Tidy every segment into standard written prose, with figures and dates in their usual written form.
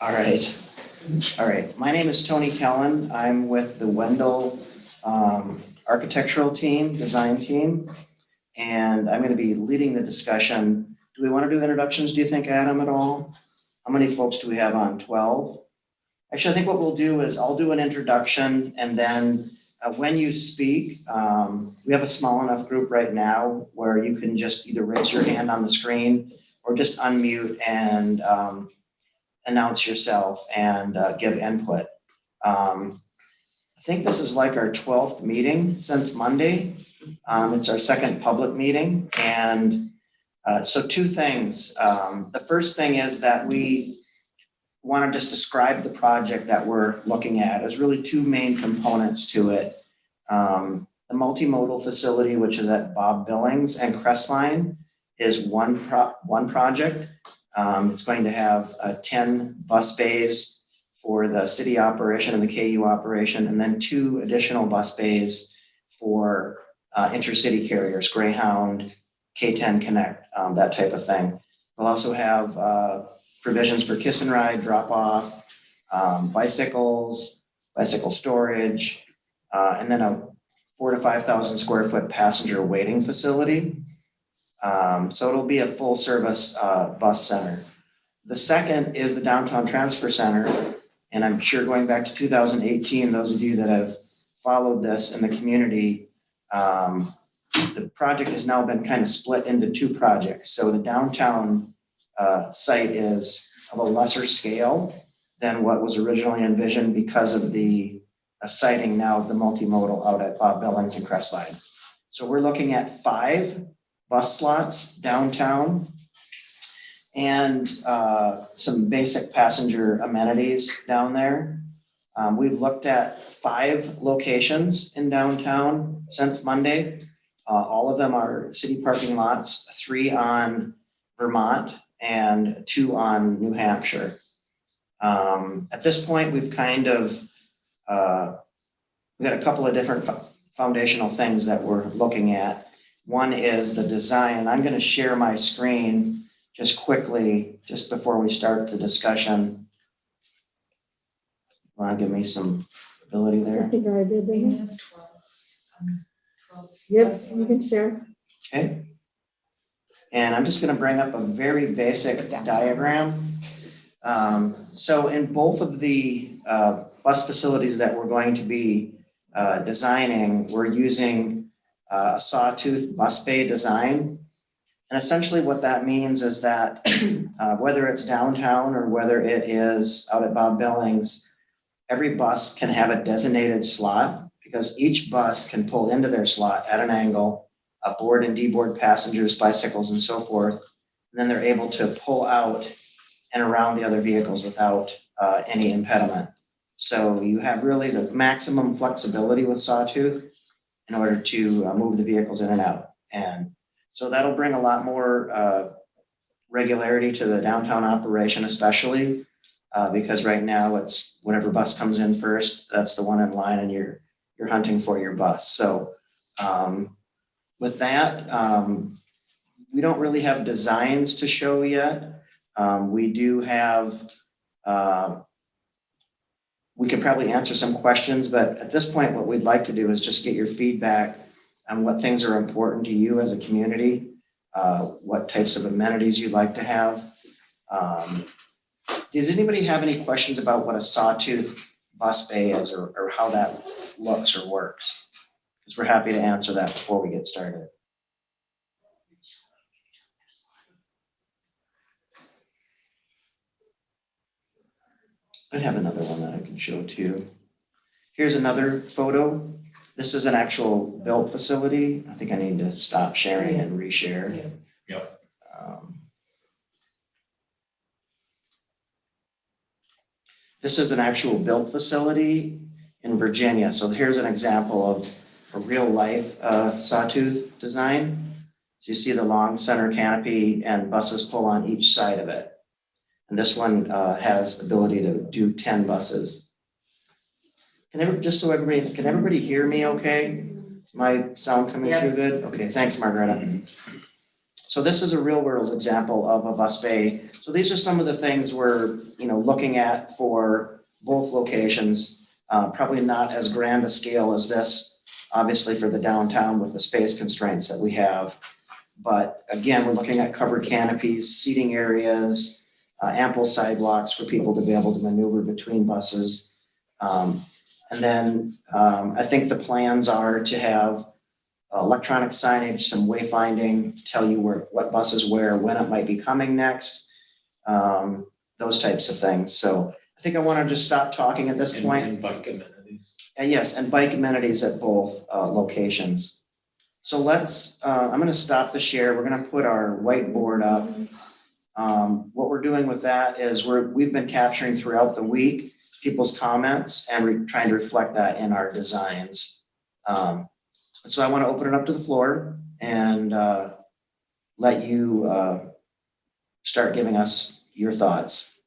All right. All right. My name is Tony Kellen. I'm with the Wendell architectural team, design team, and I'm going to be leading the discussion. Do we want to do introductions, do you think, Adam, at all? How many folks do we have on? 12? Actually, I think what we'll do is I'll do an introduction, and then when you speak, we have a small enough group right now where you can just either raise your hand on the screen or just unmute and announce yourself and give input. I think this is like our 12th meeting since Monday. It's our second public meeting. And so two things. The first thing is that we want to just describe the project that we're looking at. There's really two main components to it. The multimodal facility, which is at Bob Billings and Crestline, is one project. It's going to have 10 bus bays for the city operation and the KU operation, and then 2 additional bus bays for intercity carriers, Greyhound, K10 Connect, that type of thing. We'll also have provisions for kiss and ride, drop off, bicycles, bicycle storage, and then a 4,000 to 5,000 square foot passenger waiting facility. So it'll be a full service bus center. The second is the Downtown Transfer Center. And I'm sure going back to 2018, those of you that have followed this in the community, the project has now been kind of split into 2 projects. So the downtown site is of a lesser scale than what was originally envisioned because of the siting now of the multimodal out at Bob Billings and Crestline. So we're looking at 5 bus slots downtown and some basic passenger amenities down there. We've looked at 5 locations in downtown since Monday. All of them are city parking lots, 3 on Vermont and 2 on New Hampshire. At this point, we've kind of, we've got a couple of different foundational things that we're looking at. One is the design, and I'm going to share my screen just quickly, just before we start the discussion. Want to give me some ability I there? think I did, didn't I? Yep, you can share. Okay. And I'm just going to bring up a very basic diagram. So in both of the bus facilities that we're going to be designing, we're using a sawtooth bus bay design. And essentially what that means is that whether it's downtown or whether it is out at Bob Billings, every bus can have a designated slot because each bus can pull into their slot at an angle, board and deboard passengers, bicycles, and so forth. And then they're able to pull out and around the other vehicles without any impediment. So you have really the maximum flexibility with Sawtooth in order to move the vehicles in and out. And so that'll bring a lot more regularity to the downtown operation, especially because right now it's whatever bus comes in first, that's the one in line and you're hunting for your bus. So with that, we don't really have designs to show yet. We do have, we could probably answer some questions, but at this point, what we'd like to do is just get your feedback on what things are important to you as a community, what types of amenities you'd like to have. Does anybody have any questions about what a sawtooth bus bay is or how that looks or works? Because we're happy to answer that before we get started. I have another one that I can show too. Here's another photo. This is an actual built facility. I think I need to stop sharing and reshare. Yep. This is an actual built facility in Virginia. So here's an example of a real life sawtooth design. So you see the long center canopy and buses pull on each side of it. And this one has the ability to do 10 buses. Can everybody hear me okay? Is my sound coming through good? Okay, thanks, Margareta. So this is a real world example of a bus bay. So these are some of the things we're, looking at for both locations. Probably not as grand a scale as this, obviously for the downtown with the space constraints that we have. But again, we're looking at covered canopies, seating areas, ample sidewalks for people to be able to maneuver between buses. And then I think the plans are to have electronic signage, some wayfinding to tell you what bus is where, when it might be coming next, those types of things. So I think I want to just stop talking at this point. And bike amenities. And yes, and bike amenities at both locations. So I'm going to stop the share. We're going to put our whiteboard up. What we're doing with that is we've been capturing throughout the week people's comments and we're trying to reflect that in our designs. So I want to open it up to the floor and let you start giving us your thoughts.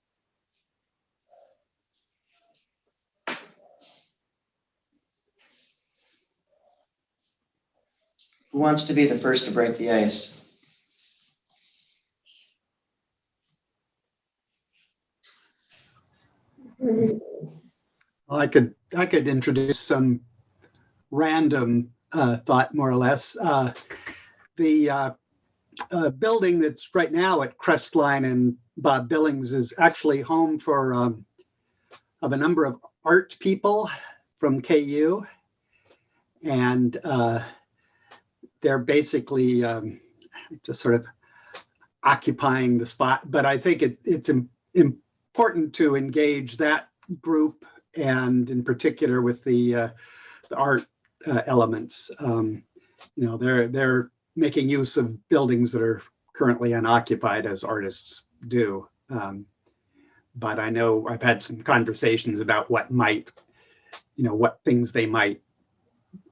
Who wants to be the first to break the ice? Well, I could introduce some random thought, more or less. The building that's right now at Crestline and Bob Billings is actually home for of a number of art people from KU, and they're basically just sort of occupying the spot. But I think it's important to engage that group, and in particular with the art elements. They're making use of buildings that are currently unoccupied, as artists do. But I know I've had some conversations about what things they might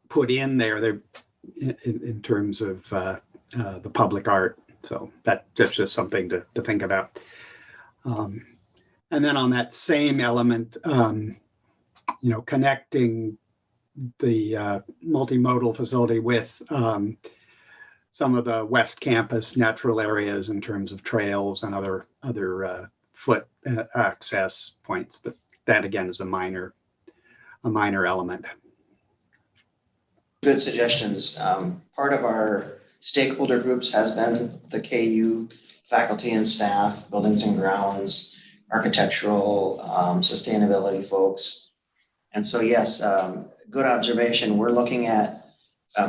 put in there. They're in terms of the public art. So that's just something to think about. And then on that same element, connecting the multimodal facility with some of the West Campus natural areas in terms of trails and other foot access points. But that again is a minor element. Good suggestions. Part of our stakeholder groups has been the KU faculty and staff, buildings and grounds, architectural, sustainability folks. And so, yes, good observation. We're looking at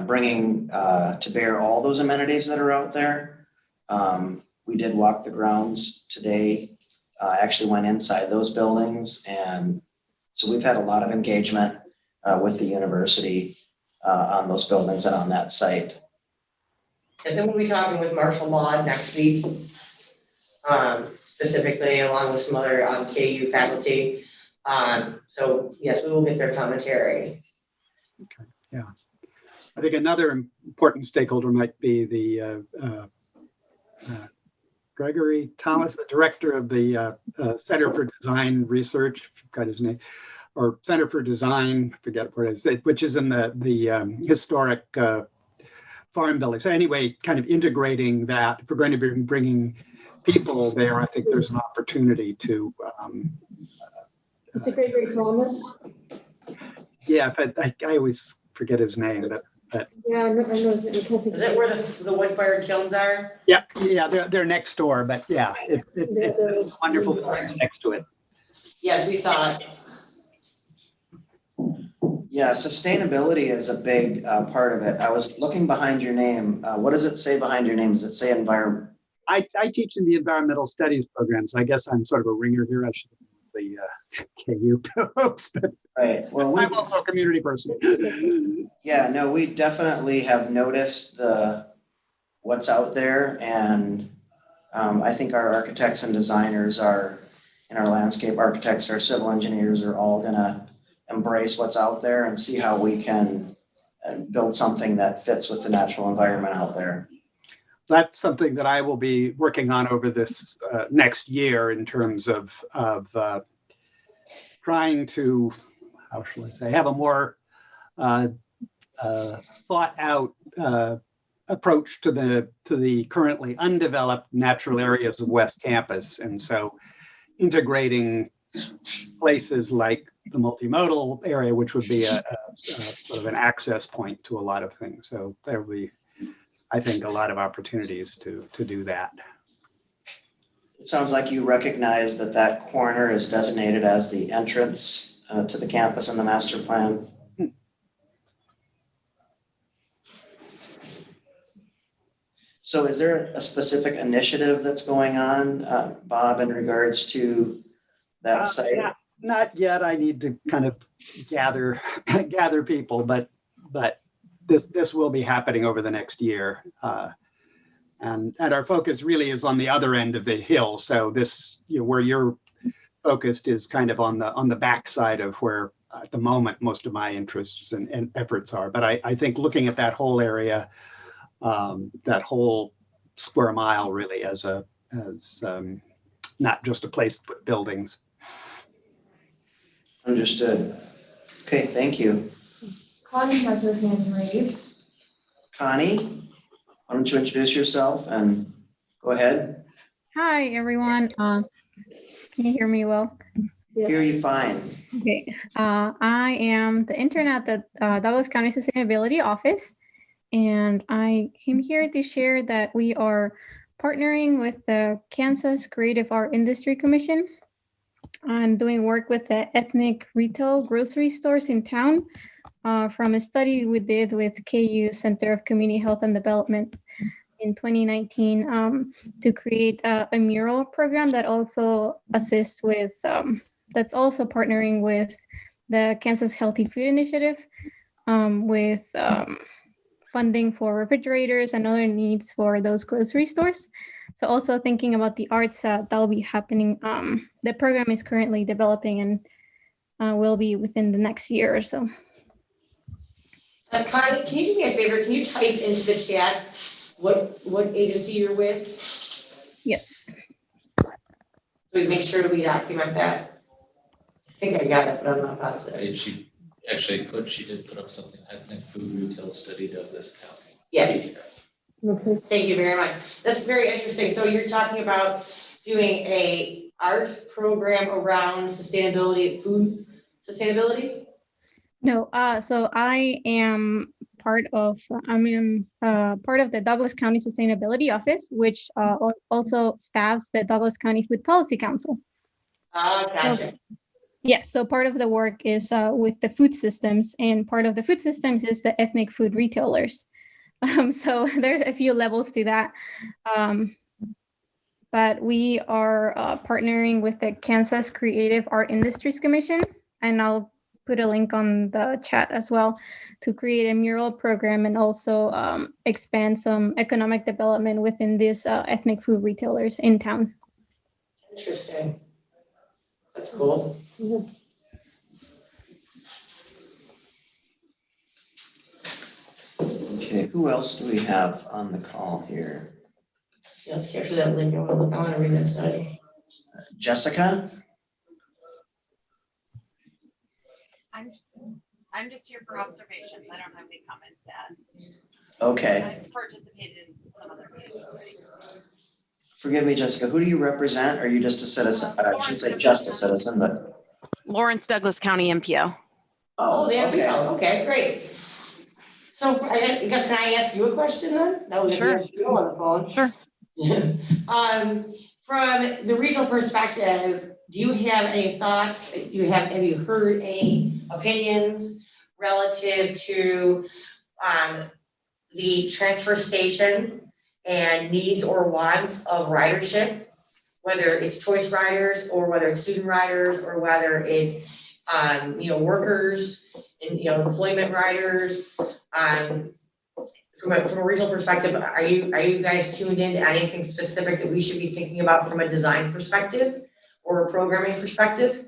bringing to bear all those amenities that are out there. We did walk the grounds today. Actually went inside those buildings. And so we've had a lot of engagement with the university on those buildings and on that site. And then we'll be talking with Marshall Maud next week, specifically along with some other KU faculty. So yes, we will get their commentary. Okay. Yeah. I think another important stakeholder might be the Gregory Thomas, the director of the Center for Design Research, got his name, or Center for Design, forget what it is, which is in the historic farm building. So anyway, kind of integrating that. If we're going to be bringing people there, I think there's an opportunity to. It's a Gregory Thomas. Yeah, but I always forget his name, but. Yeah, I know. Is Is it where the wood-fired kilns are? Yeah, they're next door, but yeah, it's a wonderful place next to it. Yes, we saw it. Yeah, sustainability is a big part of it. I was looking behind your name. What does it say behind your name? Does it say environment? I teach in the environmental studies program, so I guess I'm sort of a ringer here. I should have the KU folks, but Right. Well, I'm also a community person. yeah, no, we definitely have noticed what's out there, and I think our architects and designers and our landscape architects, our civil engineers are all gonna embrace what's out there and see how we can build something that fits with the natural environment out there. That's something that I will be working on over this next year in terms of trying to, how shall I say, have a more thought out approach to the currently undeveloped natural areas of West Campus. And so integrating places like the multimodal area, which would be a sort of an access point to a lot of things. So there will be, I think, a lot of opportunities to do that. It sounds like you recognize that that corner is designated as the entrance to the campus in the master plan. So is there a specific initiative that's going on, Bob, in regards to that site? Not yet. I need to kind of gather people, but this will be happening over the next year. And our focus really is on the other end of the hill. So this, where you're focused is kind of on the backside of where at the moment most of my interests and efforts are. But I think looking at that whole area, that whole square mile really as not just a place to put buildings. Understood. Okay, thank you. Connie has her hand raised. Connie, why don't you introduce yourself and go ahead? Hi, everyone. Can you hear me well? Yes. Hear you fine. Okay. I am the intern at the Douglas County Sustainability Office, and I came here to share that we are partnering with the Kansas Creative Art Industry Commission and doing work with the ethnic retail grocery stores in town from a study we did with KU Center of Community Health and Development in 2019 to create a mural program that also assists with, that's also partnering with the Kansas Healthy Food Initiative with funding for refrigerators and other needs for those grocery stores. So also thinking about the arts that will be happening. The program is currently developing and will be within the next year or so. Connie, can you do me a favor? Can you type into the chat what agency you're with? Yes. So we make sure we document that. I think I got it, but I'm not positive. She did put up something, ethnic food retail study Douglas County. Yes. Okay. Thank you very much. That's very interesting. So you're talking about doing a art program around sustainability, food sustainability? No, so I am part of the Douglas County Sustainability Office, which also staffs the Douglas County Food Policy Council. Gotcha. Yes, so part of the work is with the food systems, and part of the food systems is the ethnic food retailers. So there's a few levels to that. But we are partnering with the Kansas Creative Art Industries Commission, and I'll put a link on the chat as well, to create a mural program and also expand some economic development within these ethnic food retailers in town. Interesting. That's cool. Mhm. Okay, who else do we have on the call here? Yeah, let's capture that link. I want to read that study. Jessica? I'm just here for observations. I don't have any comments to add. Okay. I've participated in some other meetings already. Forgive me, Jessica, who do you represent? Are you just a citizen? I shouldn't say just a citizen, but. Lawrence Douglas County MPO. Oh, there we okay. go. Okay, great. So I guess, can I ask you a question then? Now that we have you on the phone. Sure. From the regional perspective, do you have any thoughts? Have you heard any opinions relative to the transfer station and needs or wants of ridership, whether it's choice riders or whether it's student riders or whether it's workers and employment riders? From a regional perspective, are you guys tuned into anything specific that we should be thinking about from a design perspective or a programming perspective?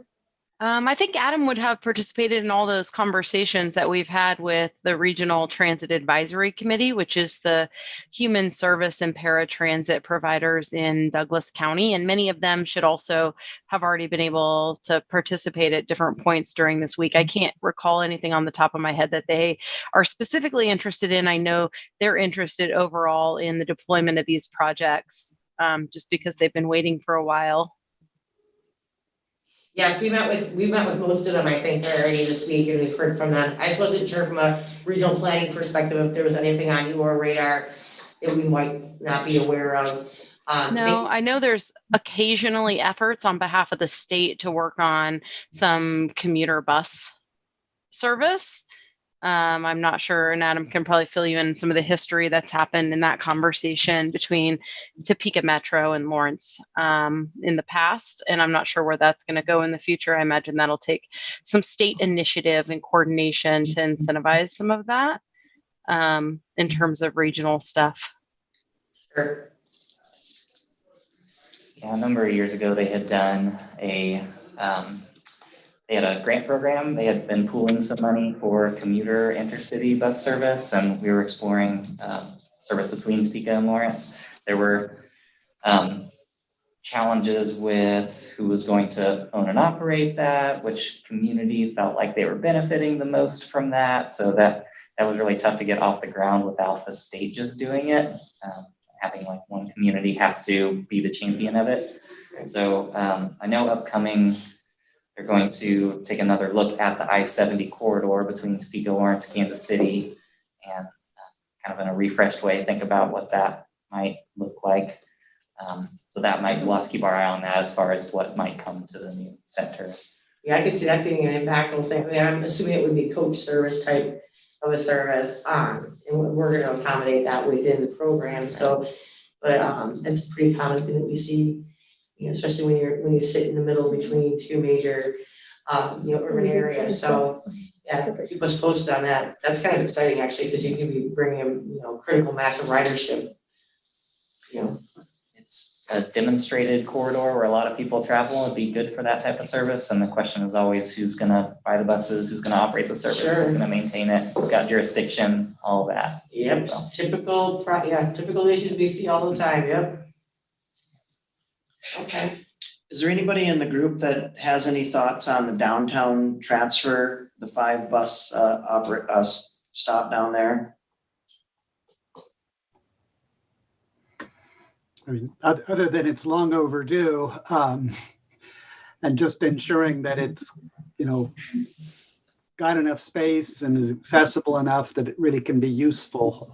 I think Adam would have participated in all those conversations that we've had with the Regional Transit Advisory Committee, which is the human service and paratransit providers in Douglas County. And many of them should also have already been able to participate at different points during this week. I can't recall anything on the top of my head that they are specifically interested in. I know they're interested overall in the deployment of these projects, just because they've been waiting for a while. Yes, we met with most of them, I think, already this week, and we've heard from them. I just wasn't sure from a regional planning perspective if there was anything on your radar that we might not be aware of. No, I know there's occasionally efforts on behalf of the state to work on some commuter bus service. I'm not sure, and Adam can probably fill you in some of the history that's happened in that conversation between Topeka Metro and Lawrence in the past, and I'm not sure where that's going to go in the future. I imagine that'll take some state initiative and coordination to incentivize some of that in terms of regional stuff. Sure. Yeah, a number of years ago, they had done they had a grant program. They had been pooling some money for commuter intercity bus service, and we were exploring service between Topeka and Lawrence. There were challenges with who was going to own and operate that, which community felt like they were benefiting the most from that. So that was really tough to get off the ground without the state just doing it. Having like one community have to be the champion of it. So I know upcoming, they're going to take another look at the I-70 corridor between Topeka, Lawrence, Kansas City, and kind of in a refreshed way, think about what that might look like. So that might, we'll have to keep our eye on that as far as what might come to the new center. Yeah, I could see that being an impactful thing. I mean, I'm assuming it would be coach service type of a service, and we're going to accommodate that within the program. So, but it's a pretty common thing that we see, you know, especially when you sit in the middle between two major, urban areas. So, yeah, keep us posted on that. That's kind of exciting actually, because you could be bringing, critical mass of ridership. It's a demonstrated corridor where a lot of people travel. It'd be good for that type of service. And the question is always who's going to buy the buses, who's going to operate the service, Sure. who's going to maintain it, who's got jurisdiction, all of that. Yep, So. typical issues we see all the time. Yep. Okay. Is there anybody in the group that has any thoughts on the downtown transfer, the 5 bus stop down there? I mean, other than it's long overdue, and just ensuring that it's, got enough space and is accessible enough that it really can be useful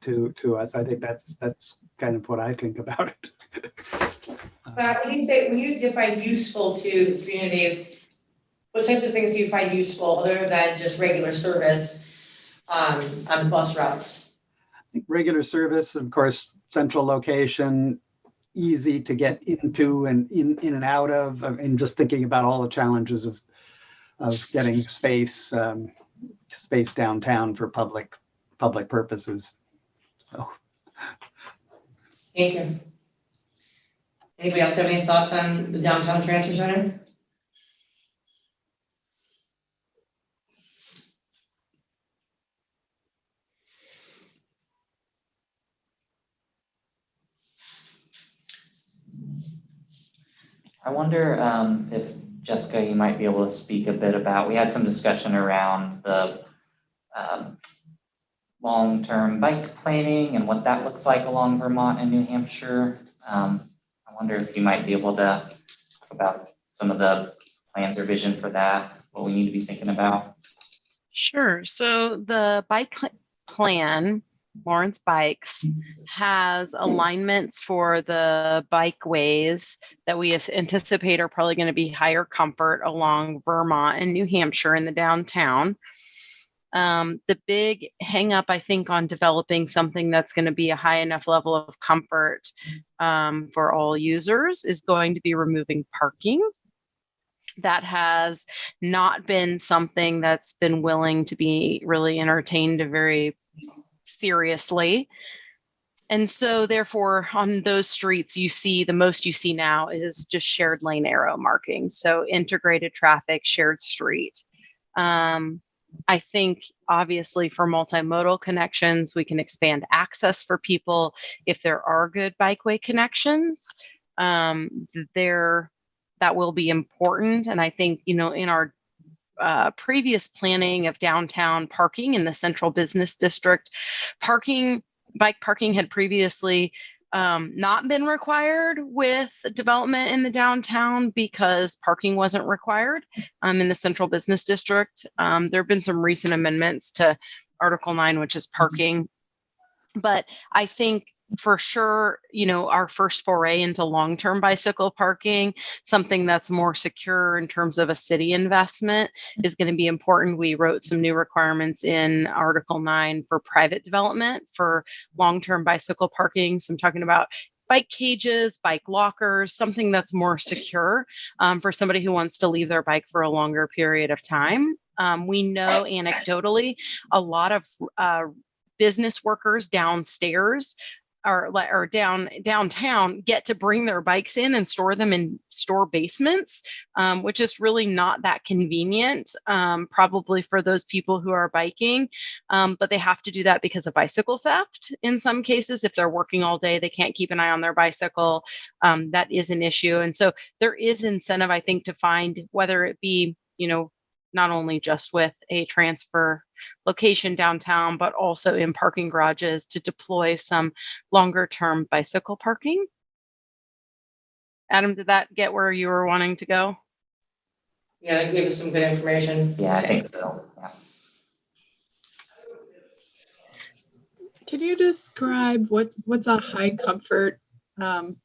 to us. I think that's kind of what I think about it. But when you define useful to the community, what types of things do you find useful other than just regular service on bus routes? Regular service, of course, central location, easy to get into and in and out of. I mean, just thinking about all the challenges of getting space downtown for public purposes. So. Thank you. Anybody else have any thoughts on the downtown transfer center? I wonder if Jessica, you might be able to speak a bit about, we had some discussion around the long-term bike planning and what that looks like along Vermont and New Hampshire. I wonder if you might be able to talk about some of the plans or vision for that, what we need to be thinking about. Sure. So the bike plan, Lawrence Bikes, has alignments for the bikeways that we anticipate are probably going to be higher comfort along Vermont and New Hampshire in the downtown. The big hang up, I think, on developing something that's going to be a high enough level of comfort for all users is going to be removing parking. That has not been something that's been willing to be really entertained very seriously. And so therefore on those streets, the most you see now is just shared lane arrow markings. So integrated traffic, shared street. I think obviously for multimodal connections, we can expand access for people if there are good bikeway connections. That will be important. And I think, in our previous planning of downtown parking in the central business district, bike parking had previously not been required with development in the downtown because parking wasn't required in the central business district. There have been some recent amendments to Article 9, which is parking. But I think for sure, our first foray into long-term bicycle parking, something that's more secure in terms of a city investment, is going to be important. We wrote some new requirements in Article 9 for private development for long-term bicycle parking. So I'm talking about bike cages, bike lockers, something that's more secure for somebody who wants to leave their bike for a longer period of time. We know anecdotally a lot of business workers downstairs or downtown get to bring their bikes in and store them in store basements, which is really not that convenient, probably for those people who are biking. But they have to do that because of bicycle theft. In some cases, if they're working all day, they can't keep an eye on their bicycle. That is an issue. And so there is incentive, I think, to find, whether it be, not only just with a transfer location downtown, but also in parking garages, to deploy some longer term bicycle parking. Adam, did that get where you were wanting to go? Yeah, that gave us some good information. Yeah, I think so. Yeah. Can you describe what's a high comfort, did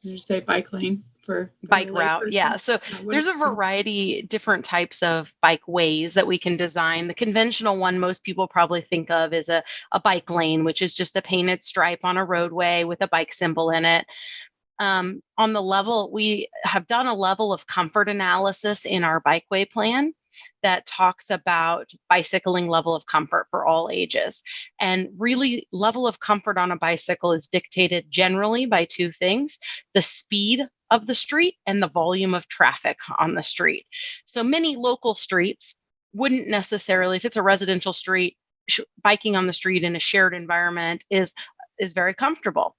you say bike lane for Bike a route, layperson? yeah. So What there's a variety, different types of bike ways that we can design. The conventional one most people probably think of is a bike lane, which is just a painted stripe on a roadway with a bike symbol in it. On the level, we have done a level of comfort analysis in our bikeway plan that talks about bicycling level of comfort for all ages. And really, level of comfort on a bicycle is dictated generally by two things: the speed of the street and the volume of traffic on the street. So many local streets wouldn't necessarily, if it's a residential street, biking on the street in a shared environment is very comfortable.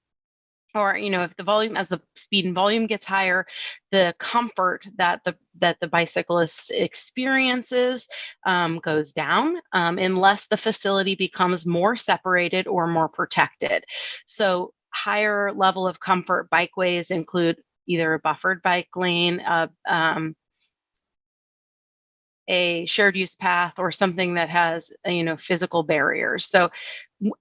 Or, if the volume, as the speed and volume gets higher, the comfort that the bicyclist experiences goes down, unless the facility becomes more separated or more protected. So higher level of comfort bikeways include either a buffered bike lane, a shared use path, or something that has, physical barriers. So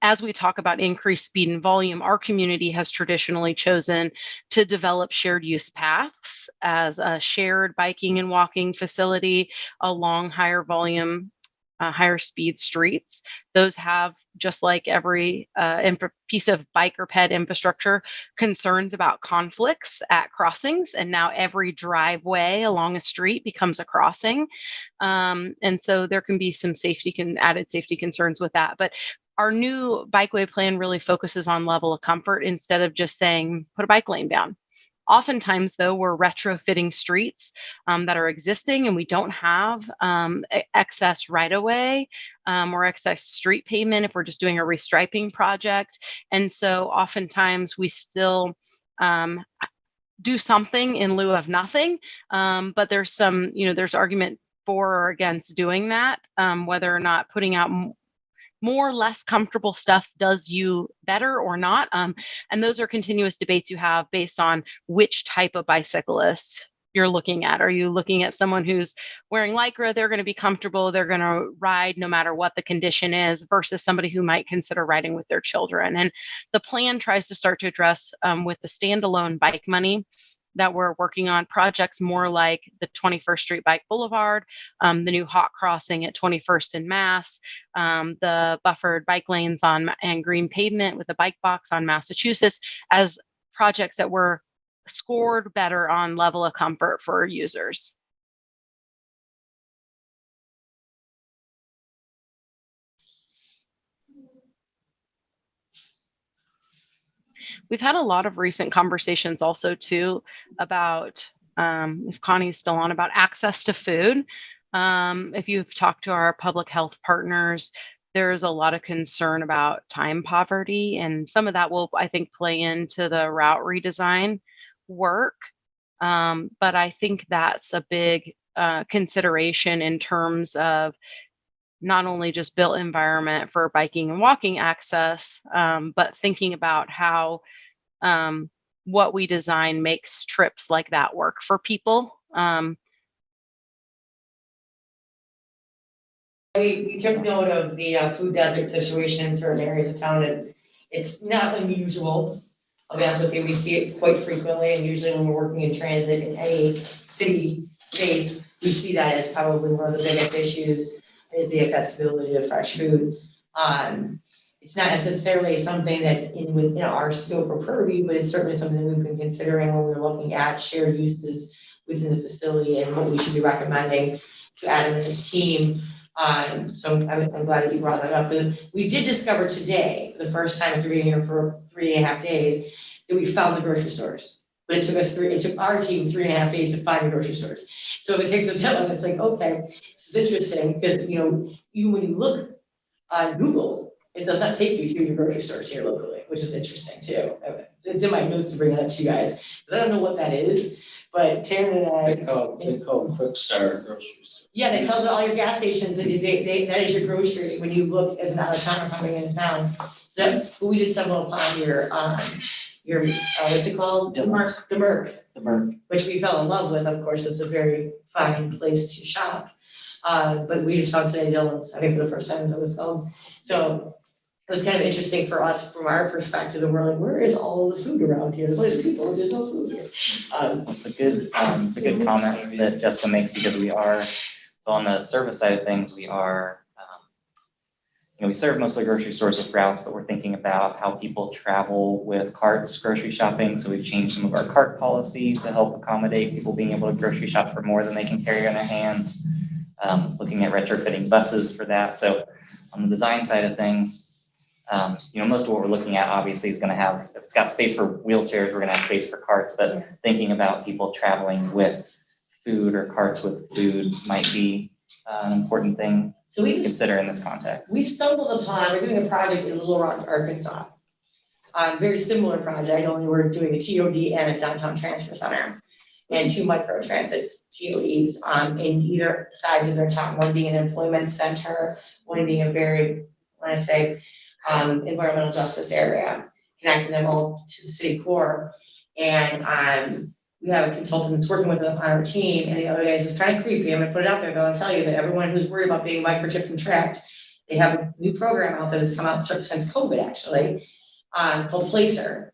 as we talk about increased speed and volume, our community has traditionally chosen to develop shared use paths as a shared biking and walking facility along higher volume, higher speed streets. Those have, just like every piece of bike or ped infrastructure, concerns about conflicts at crossings. And now every driveway along a street becomes a crossing. And so there can be some added safety concerns with that. But our new bikeway plan really focuses on level of comfort instead of just saying, put a bike lane down. Oftentimes, though, we're retrofitting streets that are existing, and we don't have excess right-of-way or excess street pavement if we're just doing a restriping project. And so oftentimes we still do something in lieu of nothing. But there's there's argument for or against doing that, whether or not putting out more or less comfortable stuff does you better or not. And those are continuous debates you have based on which type of bicyclist you're looking at. Are you looking at someone who's wearing Lycra? They're going to be comfortable. They're going to ride no matter what the condition is, versus somebody who might consider riding with their children. And the plan tries to start to address with the standalone bike money that we're working on projects more like the 21st Street Bike Boulevard, the new hot crossing at 21st and Mass, the buffered bike lanes and green pavement with a bike box on Massachusetts, as projects that were scored better on level of comfort for users. we've had a lot of recent conversations also too about, if Connie's still on, about access to food. If you've talked to our public health partners, there's a lot of concern about time poverty, and some of that will, I think, play into the route redesign work. But I think that's a big consideration in terms of not only just built environment for biking and walking access, but thinking about how what we design makes trips like that work for people. We took note of the food desert situation in certain areas of town, and it's not unusual. I'll be honest with you, we see it quite frequently, and usually when we're working in transit in any city space, we see that as probably one of the biggest issues is the accessibility to fresh food. It's not necessarily something that's within our scope or purview, but it's certainly something that we've been considering when we're looking at shared uses within the facility and what we should be recommending to Adam and his team. So I'm glad that you brought that up. But we did discover today, for the first time after being here for 3.5 days, that we found the grocery stores. But it took our team 3.5 days to find the grocery stores. So if it takes us that long, it's like, okay, this is interesting because, you know, even when you look on Google, it does not take you to your grocery stores here locally, which is interesting too. It's in my notes to bring that up to you guys, because I don't know what that is, but Taryn and I. They call Quick Start grocery store. Yeah, they tell us all your gas stations, that that is your grocery when you look as an out of towner coming into town. So, but we did stumble upon your what's it called? The Merc. The Merc. Which we fell in love with, of course, it's a very fine place to shop. But we just found today Dylan's, I think for the first time as it was called. So it was kind of interesting for us from our perspective, and we're like, where is all the food around here? There's always people, there's no food here. It's a good comment that Jessica makes, because we are, so on the service side of things, we are, we serve mostly grocery stores with routes, but we're thinking about how people travel with carts grocery shopping. So we've changed some of our cart policies to help accommodate people being able to grocery shop for more than they can carry on their hands. Looking at retrofitting buses for that. So on the design side of things, most of what we're looking at obviously is going to have, if it's got space for wheelchairs, we're going to have space for carts, but thinking about people traveling with food or carts with food might be an important thing to consider in this context. We stumbled upon, we're doing a project in Little Rock, Arkansas. Very similar project, only we're doing a TOD and a downtown transfer center and 2 micro transit TODs in either sides of their town, one being an employment center, one being a very, environmental justice area, connecting them all to the city core. And we have a consultant that's working with them on our team, and the other guys is kind of creepy. I'm gonna put it out there though and tell you that everyone who's worried about being microchipped and tracked, they have a new program out there that's come out since COVID actually, called Placer.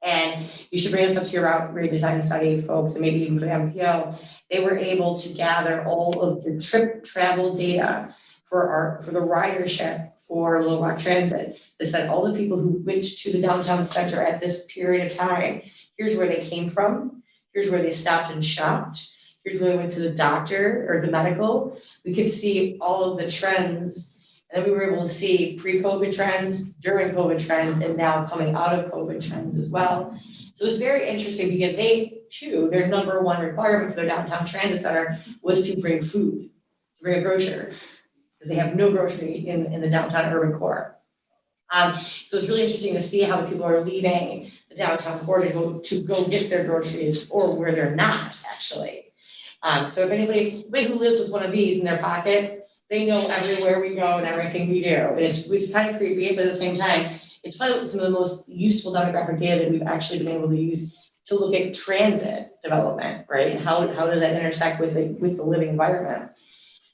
And you should bring this up to your route redesign study folks, and maybe even for the MPO. They were able to gather all of the trip travel data for the ridership for Little Rock Transit. They said all the people who went to the downtown center at this period of time, here's where they came from, here's where they stopped and shopped, here's where they went to the doctor or the medical. We could see all of the trends, and then we were able to see pre-COVID trends, during COVID trends, and now coming out of COVID trends as well. So it's very interesting because they too, their number one requirement for their downtown transit center was to bring food, to bring a grocer, because they have no grocery in the downtown urban core. So it's really interesting to see how the people are leaving the downtown core to go get their groceries, or where they're not actually. So if anybody who lives with one of these in their pocket, they know everywhere we go and everything we do. And it's kind of creepy, but at the same time, it's probably some of the most useful demographic data that we've actually been able to use to look at transit development, right? And how does that intersect with the living environment?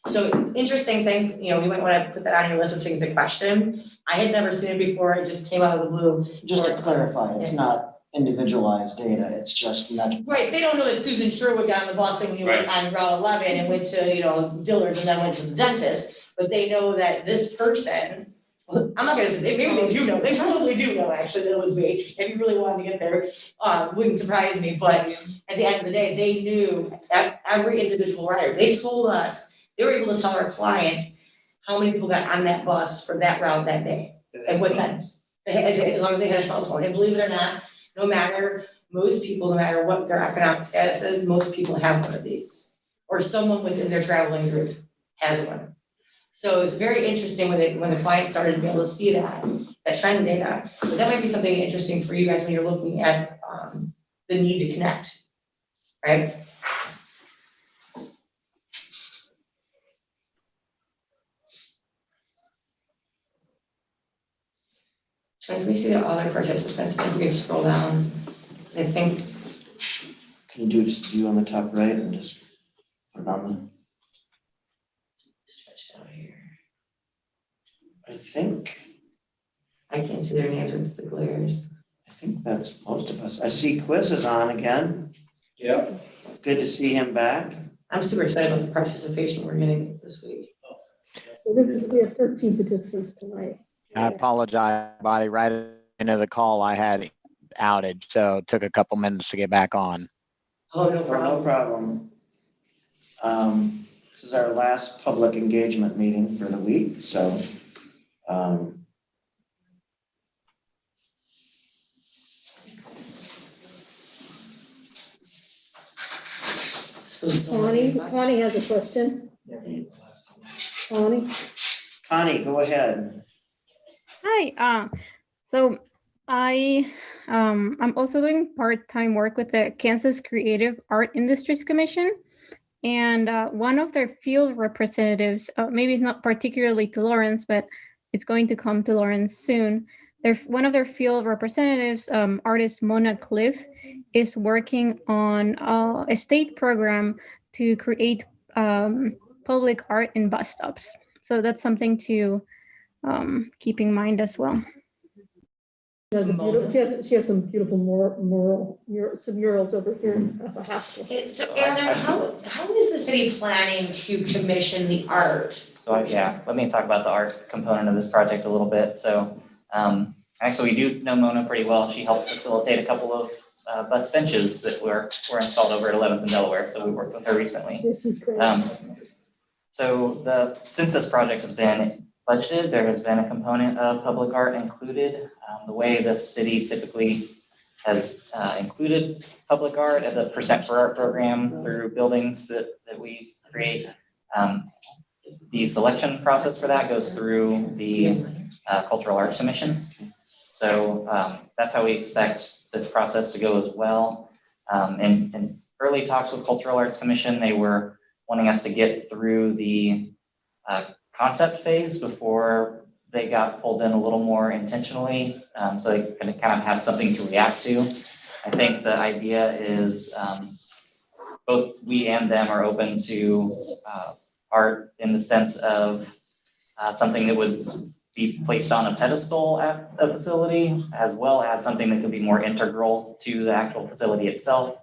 So interesting thing, you might want to put that on your list of things to question. I had never seen it before, it just came out of the blue. Just to clarify, it's not individualized data, it's just not. Right, they don't know that Susan Sherwood got on the bus and went on Route 11 and went to, Dillard's and then went to the dentist, but they know that this person, I'm not gonna say, maybe they do know, they probably do know actually that it was me. If you really wanted to get there, wouldn't surprise me, but at the end of the day, they knew every individual rider. They told us, they were able to tell our client how many people got on that bus for that route that day, at what times. As long as they had a cell phone, and believe it or not, no matter what their economic status is, most people have one of these. Or someone within their traveling group has one. So it's very interesting when the clients started to be able to see that trend data. But that might be something interesting for you guys when you're looking at the need to connect, right? Can we see the other participants? If we can scroll down, I think. Can you do just view on the top right and just put it on Stretch it out here. the, I think I can't see their names with the glares. that's most of us. I see Quiz is on again. Yep. It's good to see him back. I'm super excited about the participation we're getting this week. So we have 13 participants tonight. I apologize, everybody. Right into the call, I had outage, so it took a couple minutes to get back on. Oh, no No problem. problem. This is our last public engagement meeting for the week, so Connie has a question. Connie? Connie, go ahead. Hi. So I'm also doing part-time work with the Kansas Creative Art Industries Commission, and one of their field representatives, maybe it's not particularly to Lawrence, but it's going to come to Lawrence soon. One of their field representatives, artist Mona Cliff, is working on a state program to create public art in bus stops. So that's something to keep in mind as well. She has some beautiful murals over here at the Haskell. So Anna, how is the city planning to commission the art? So let me talk about the art component of this project a little bit. So actually, we do know Mona pretty well. She helped facilitate a couple of bus benches that were installed over at 11th and Delaware. So we worked with her recently. This is great. Since this project has been budgeted, there has been a component of public art included. The way the city typically has included public art at the Percent for Art program through buildings that we create. The selection process for that goes through the Cultural Arts Commission. So that's how we expect this process to go as well. In early talks with Cultural Arts Commission, they were wanting us to get through the concept phase before they got pulled in a little more intentionally, so they can kind of have something to react to. I think the idea is both we and them are open to art in the sense of something that would be placed on a pedestal at a facility, as well as something that could be more integral to the actual facility itself.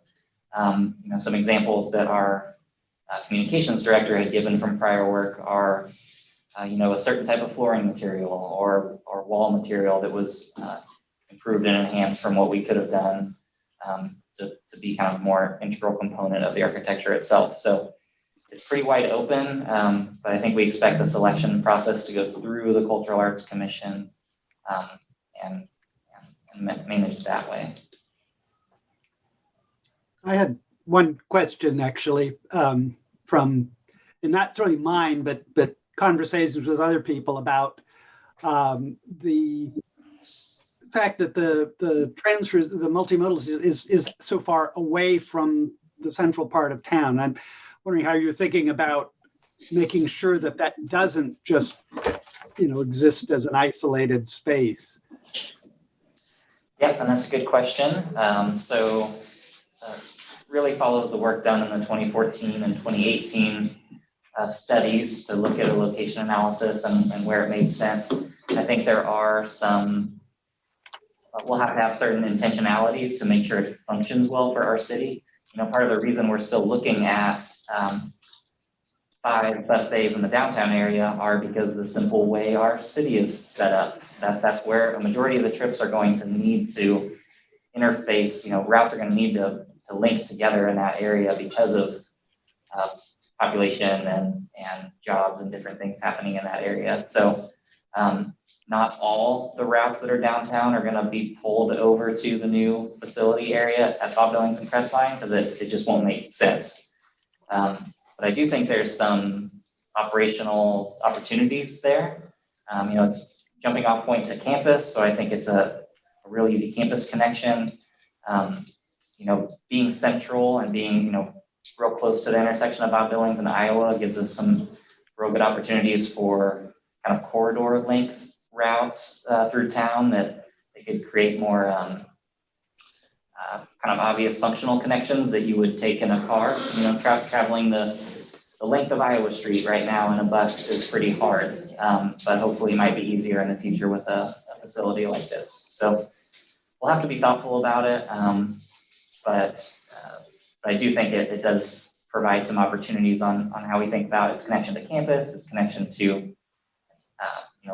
Some examples that our communications director had given from prior work are a certain type of flooring material or wall material that was improved and enhanced from what we could have done to be kind of more integral component of the architecture itself. So it's pretty wide open, but I think we expect the selection process to go through the Cultural Arts Commission and manage that way. I had one question actually from, and not really mine, but conversations with other people about the fact that the transfers, the multimodal is so far away from the central part of town. I'm wondering how you're thinking about making sure that that doesn't just, exist as an isolated space. Yep, and that's a good question. Really follows the work done in the 2014 and 2018 studies to look at a location analysis and where it made sense. I think there are some, we'll have to have certain intentionalities to make sure it functions well for our city. Part of the reason we're still looking at 5 bus bays in the downtown area are because the simple way our city is set up. That's where a majority of the trips are going to need to interface. Routes are going to need to link together in that area because of population and jobs and different things happening in that area. So not all the routes that are downtown are gonna be pulled over to the new facility area at Bob Billings and Crestline, because it just won't make sense. But I do think there's some operational opportunities there. It's jumping off point to campus, so I think it's a real easy campus connection. Being central and being, real close to the intersection of Bob Billings and Iowa gives us some real good opportunities for kind of corridor length routes through town that they could create more kind of obvious functional connections that you would take in a car. Traveling the length of Iowa Street right now in a bus is pretty hard, but hopefully it might be easier in the future with a facility like this. So we'll have to be thoughtful about it, but I do think it does provide some opportunities on how we think about its connection to campus, its connection to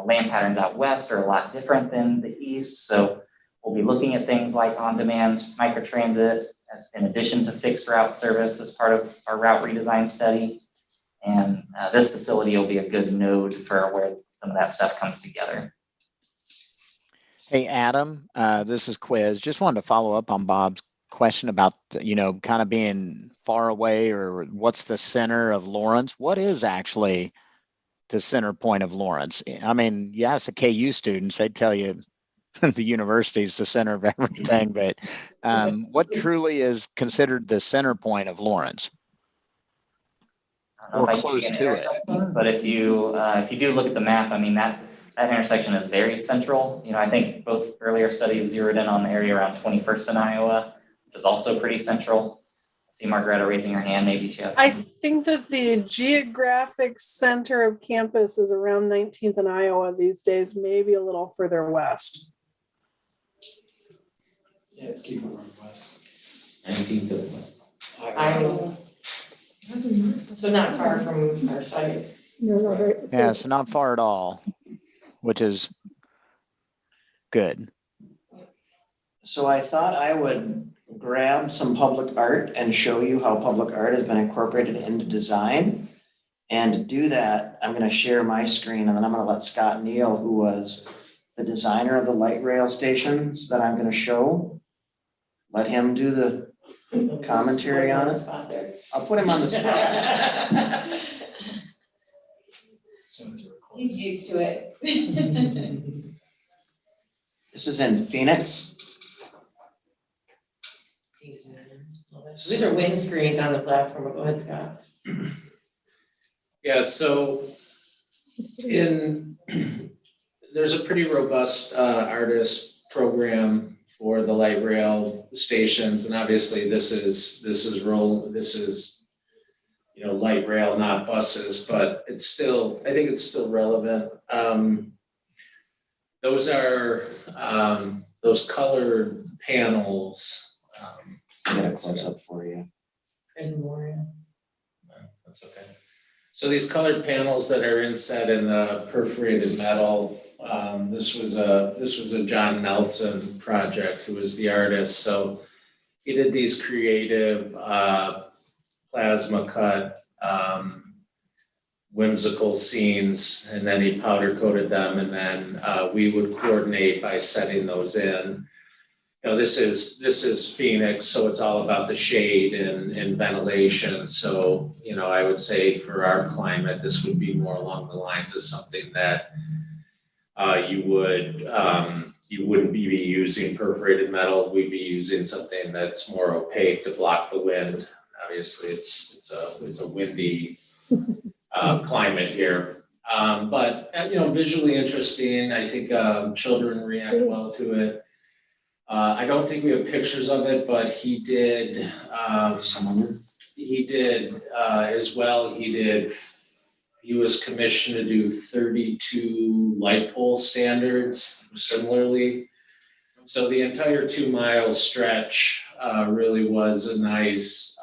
land patterns out west are a lot different than the east. So we'll be looking at things like on-demand microtransit as in addition to fixed route service as part of our route redesign study. And this facility will be a good node for where some of that stuff comes together. Hey, Adam, this is Quiz. Just wanted to follow up on Bob's question about, kind of being far away, or what's the center of Lawrence? What is actually the center point of Lawrence? I mean, you ask the KU students, they'd tell you the university is the center of everything, but what truly is considered the center point of Lawrence? Or close to it? But if you do look at the map, I mean, that intersection is very central. I think both earlier studies zeroed in on the area around 21st and Iowa, which is also pretty central. I see Margaretta raising her hand. Maybe she has. I think that the geographic center of campus is around 19th and Iowa these days, maybe a little further west. Yeah, it's keeping going west. 19th of Iowa. So not far from our site. No, very. Yeah, so not far at all, which is good. So I thought I would grab some public art and show you how public art has been incorporated into design. And to do that, I'm going to share my screen, and then I'm going to let Scott Neal, who was the designer of the light rail stations that I'm going to show, let him do the commentary on it. I'll put him on the spot. He's used to it. This is in Phoenix. These are wind screens on the platform. Go ahead, Scott. Yeah, so there's a pretty robust artist program for the light rail stations, and obviously this is light rail, not buses, but I think it's still relevant. Those are those colored panels. I'll get a close up for you. There's more. That's okay. So these colored panels that are inset in the perforated metal, this was a John Nelson project, who was the artist. So he did these creative plasma cut whimsical scenes, and then he powder coated them, and then we would coordinate by setting those in. This is Phoenix, so it's all about the shade and ventilation. So, I would say for our climate, this would be more along the lines of something that you wouldn't be using perforated metal. We'd be using something that's more opaque to block the wind. Obviously, it's a windy climate here, but visually interesting. I think children react well to it. I don't think we have pictures of it, but he did. He did as well. He was commissioned to do 32 light pole standards similarly. So the entire 2 mile stretch really was a nice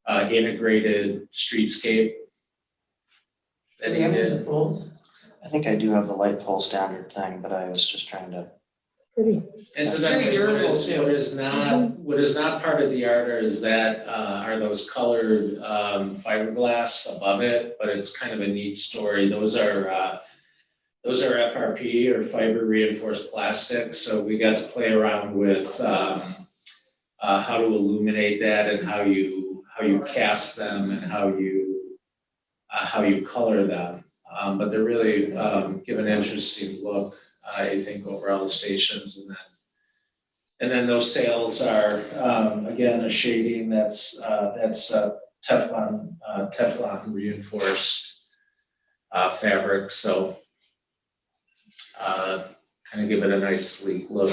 integrated streetscape that he did. I think I do have the light pole standard thing, but I was just trying to. Pretty. And so that what is not part of the art are those colored fiberglass above it, but it's kind of a neat story. Those are Those are FRP or fiber reinforced plastic, so we got to play around with how to illuminate that and how you cast them and how you color them. But they're really give an interesting look, I think, over all the stations. And then those sails are again a shading that's Teflon reinforced fabric. So kind of give it a nice sleek look.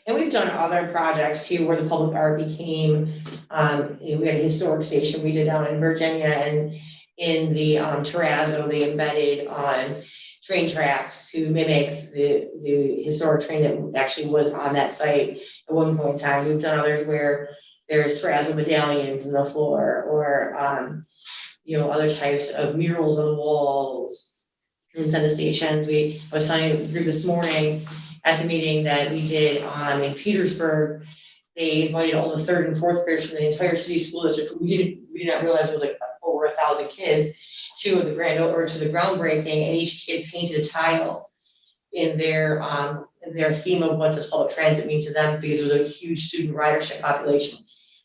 And we've done other projects too, where the public art became, we had a historic station we did down in Virginia, and in the terrazzo, they embedded on train tracks to mimic the historic train that actually was on that site at one point in time. We've done others where there's terrazzo medallions in the floor, or other types of murals on the walls inside the stations. I was telling the group this morning at the meeting that we did in Petersburg. They invited all the third and fourth graders from the entire city school district. We did not realize it was like over 1,000 kids to the groundbreaking, and each kid painted a tile in their theme of what does public transit mean to them, because there was a huge student ridership population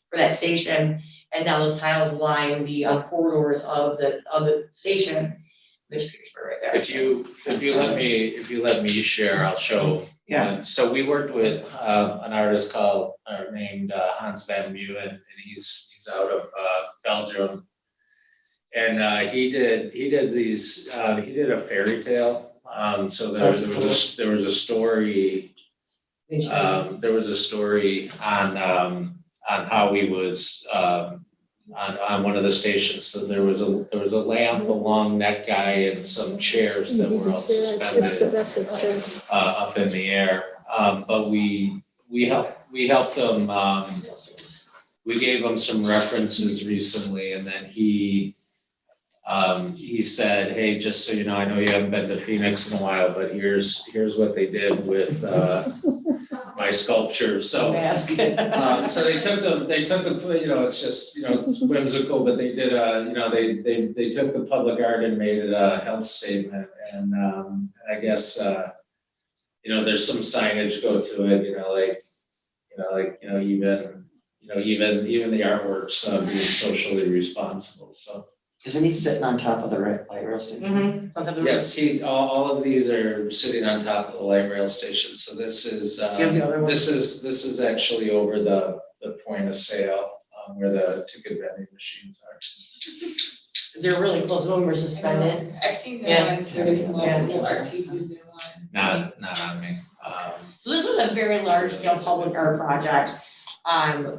for that station. And now those tiles line the corridors of the station. There's Petersburg right there. If you let me share, I'll show. Yeah. So we worked with an artist named Hans van Meuwen, and he's out of Belgium. And he did a fairy tale. So there was a story. There was a story on how he was on one of the stations. So there was a lamp, a long neck guy, and some chairs that were all suspended up in the air. But we helped them. We gave him some references recently, and then he said, "Hey, just so you know, I know you haven't been to Phoenix in a while, but here's what they did with my sculpture." So so they took the it's just it's whimsical, but they did they took the public art and made it a health statement, and I guess there's some signage go to it, even the artworks being socially responsible. So. Isn't he sitting on top of the light rail station? Mm-hmm. Yes, all of these are sitting on top of the light rail station. So this is this is actually over the point of sale where the ticket vending machines are. They're really close. When we're suspended. I've seen them. Yeah. There's multiple art pieces in one. Not on me. So this was a very large scale public art project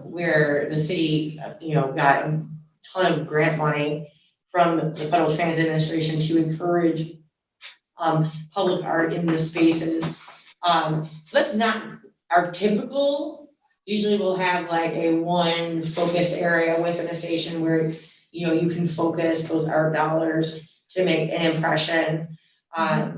where the city got a ton of grant money from the Federal Transit Administration to encourage public art in the spaces. So that's not our typical. Usually we'll have like a one focus area within a station where you can focus those art dollars to make an impression.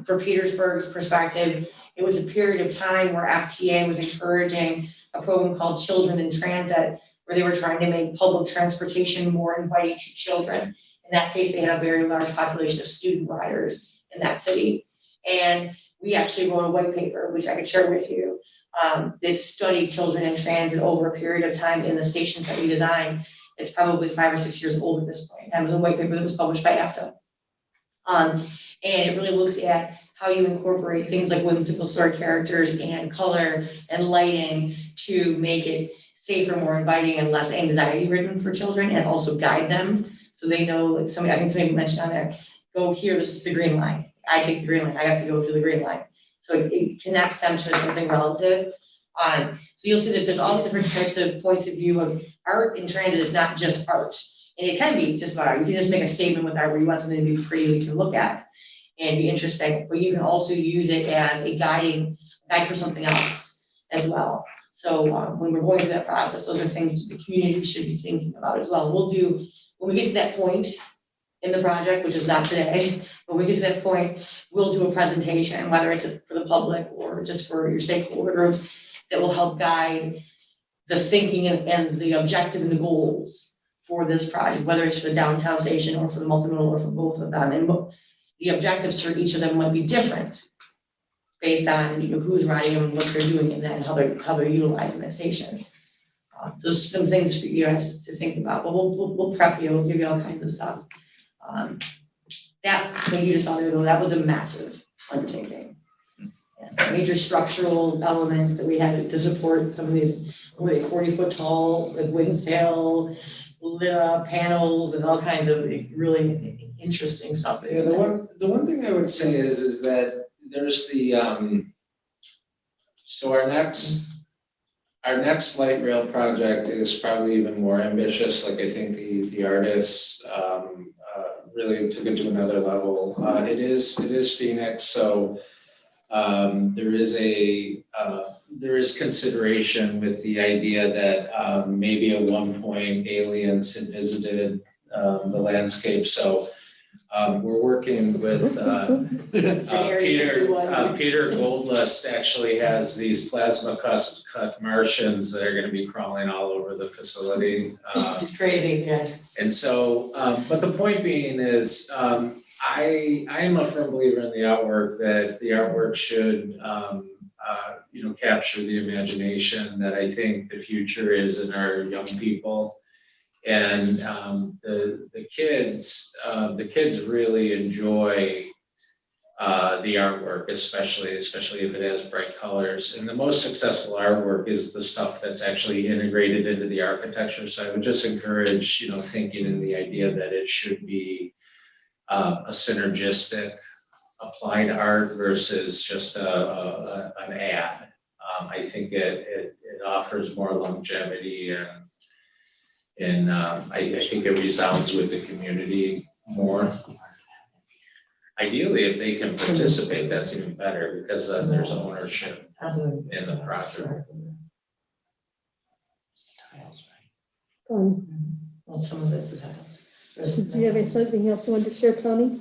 For Petersburg's perspective, it was a period of time where FTA was encouraging a program called Children in Transit, where they were trying to make public transportation more inviting to children. In that case, they had a very large population of student riders in that city. And we actually wrote a white paper, which I could share with you, that studied children in transit over a period of time in the stations that we designed. It's probably 5 or 6 years old at this point. That was a white paper that was published by APTA. And it really looks at how you incorporate things like whimsical story characters and color and lighting to make it safer, more inviting, and less anxiety ridden for children, and also guide them. So they know, like I think somebody mentioned on there, go here, this is the green line. I take the green line, I have to go to the green line. So it connects them to something relative. So you'll see that there's all different types of points of view of art in transit is not just art. And it can be just about art. You can just make a statement with art where you want something to be pretty you can look at and be interesting, but you can also use it as a guide for something else as well. So when we're going through that process, those are things the community should be thinking about as well. When we get to that point in the project, which is not today, but when we get to that point, we'll do a presentation, whether it's for the public or just for your stakeholder groups, that will help guide the thinking and the objective and the goals for this project, whether it's for the downtown station or for the multimodal or for both of them. the objectives for each of them might be different based on, who's riding them, what they're doing, and then how they're utilizing that station. Those are some things for you guys to think about, but we'll prep you, we'll give you all kinds of stuff. That, what you just saw there though, that was a massive undertaking. Yes, major structural elements that we had to support some of these, 40-foot tall, like wind sail, lit up panels and all kinds of really interesting stuff. Yeah, the one thing I would say is that there's the, so our next light rail project is probably even more ambitious. Like I think the artists really took it to another level. It is Phoenix, so there is consideration with the idea that maybe at one point aliens had visited the landscape. So we're working with Peter Goldlust actually has these plasma cut Martians that are going to be crawling all over the facility. It's crazy, yeah. And so, but the point being is, I am a firm believer in the artwork, that the artwork should, capture the imagination, that I think the future is in our young people. And the kids really enjoy the artwork, especially if it has bright colors. And the most successful artwork is the stuff that's actually integrated into the architecture. So I would just encourage, thinking in the idea that it should be a synergistic applied art versus just an ad. I think it offers more longevity, and I think it resounds with the community more. Ideally, if they can participate, that's even better, because then there's ownership in the project. Well, some of this is tiles. Do you have something else you want to share, Tony?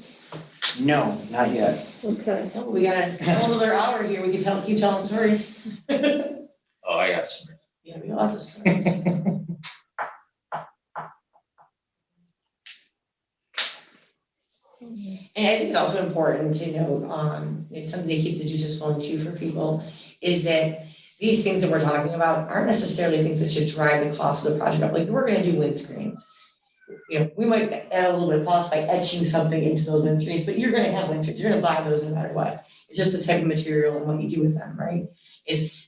No, not yet. Okay. Oh, we got a whole other hour here, we can keep telling stories. Oh, I got some. Yeah, we got lots of stories. And I think it's also important to note, it's something to keep the juices flowing too for people, is that these things that we're talking about aren't necessarily things that should drive the cost of the project up. Like, we're gonna do windscreens. We might add a little bit of cost by etching something into those windscreens, but you're gonna have windscreens, you're gonna buy those no matter what. It's just the type of material and what you do with them, right?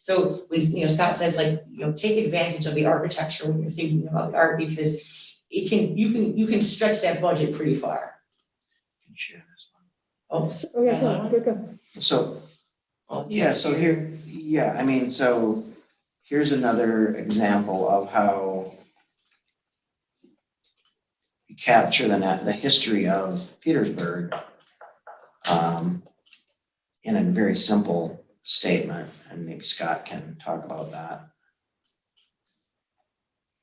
So when, Scott says, like, take advantage of the architecture when you're thinking about the art, because you can stretch that budget pretty far. Share this Oh, Yeah, go. one. So, so here's another example of how you capture the history of Petersburg in a very simple statement, and maybe Scott can talk about that.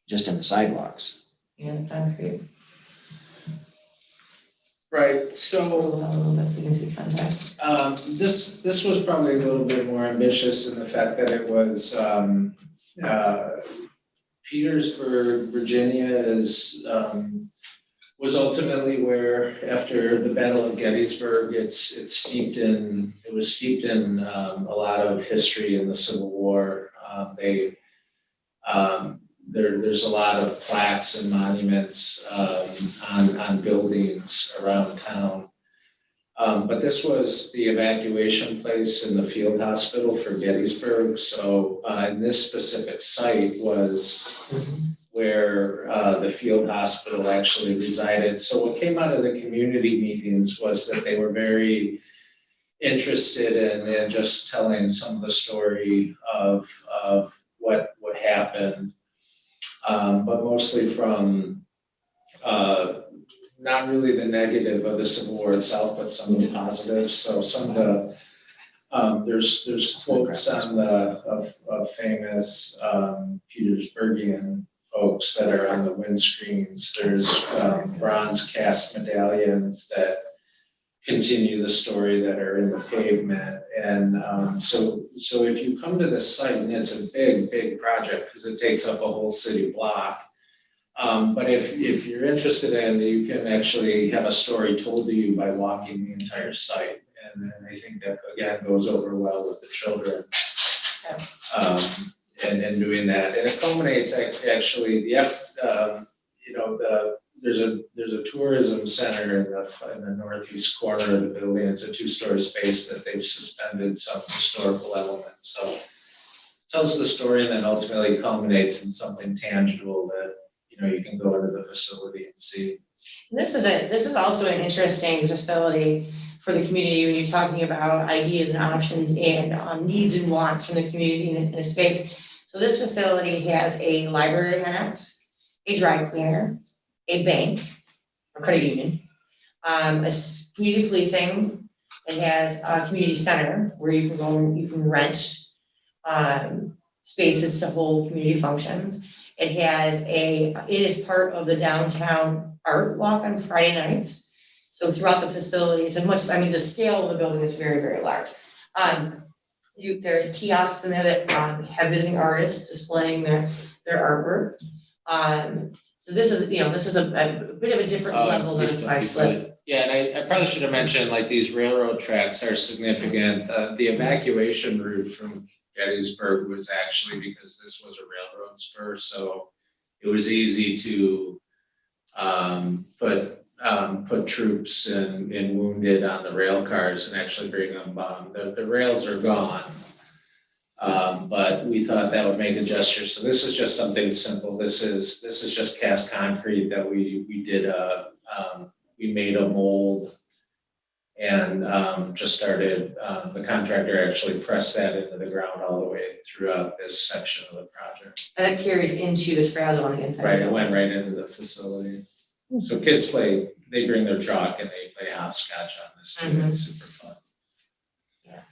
Just in the sidewalks. Yeah, concrete. Right, so this was probably a little bit more ambitious in the fact that it was Petersburg, Virginia was ultimately where, after the Battle of Gettysburg, it was steeped in a lot of history in the Civil War. There's a lot of plaques and monuments on buildings around town. But this was the evacuation place in the field hospital for Gettysburg. So in this specific site was where the field hospital actually resided. So what came out of the community meetings was that they were very interested in just telling some of the story of what happened. But mostly from not really the negative of the Civil War itself, but some of the positives. So some of the there's quotes on of famous Petersburgian folks that are on the windscreens. There's bronze cast medallions that continue the story that are in the pavement. And so if you come to this site, and it's a big project because it takes up a whole city block, But if you're interested in, you can actually have a story told to you by walking the entire site. And I think that, again, goes over well with the children. And doing that. And it culminates actually, there's a tourism center in the northeast corner of the building. It's a 2-story space that they've suspended some historical elements. So tells the story and then ultimately culminates in something tangible that, you can go into the facility and see. This is also an interesting facility for the community when you're talking about ideas and options and needs and wants from the community in a space. So this facility has a library annex, a dry cleaner, a bank, a credit union, community policing. It has a community center where you can go and you can rent spaces to hold community functions. It is part of the downtown art walk on Friday nights. So throughout the facility, the scale of the building is very, very large. There's kiosks in there that have visiting artists displaying their artwork. So this is a bit of a different level than Five Slip. Yeah, and I probably should have mentioned, like, these railroad tracks are significant. The evacuation route from Gettysburg was actually because this was a railroad spur, so it was easy to put troops and wounded on the rail cars and actually bring them. The rails are gone, but we thought that would make a gesture. So this is just something simple. This is just cast concrete that we did. We made a mold and just started. The contractor actually pressed that into the ground all the way throughout this section of the project. And it carries into the trails on the inside. Right, it went right into the facility. So kids they bring their chalk and they play hopscotch on this too. Mm-hmm. It's super fun. Yeah.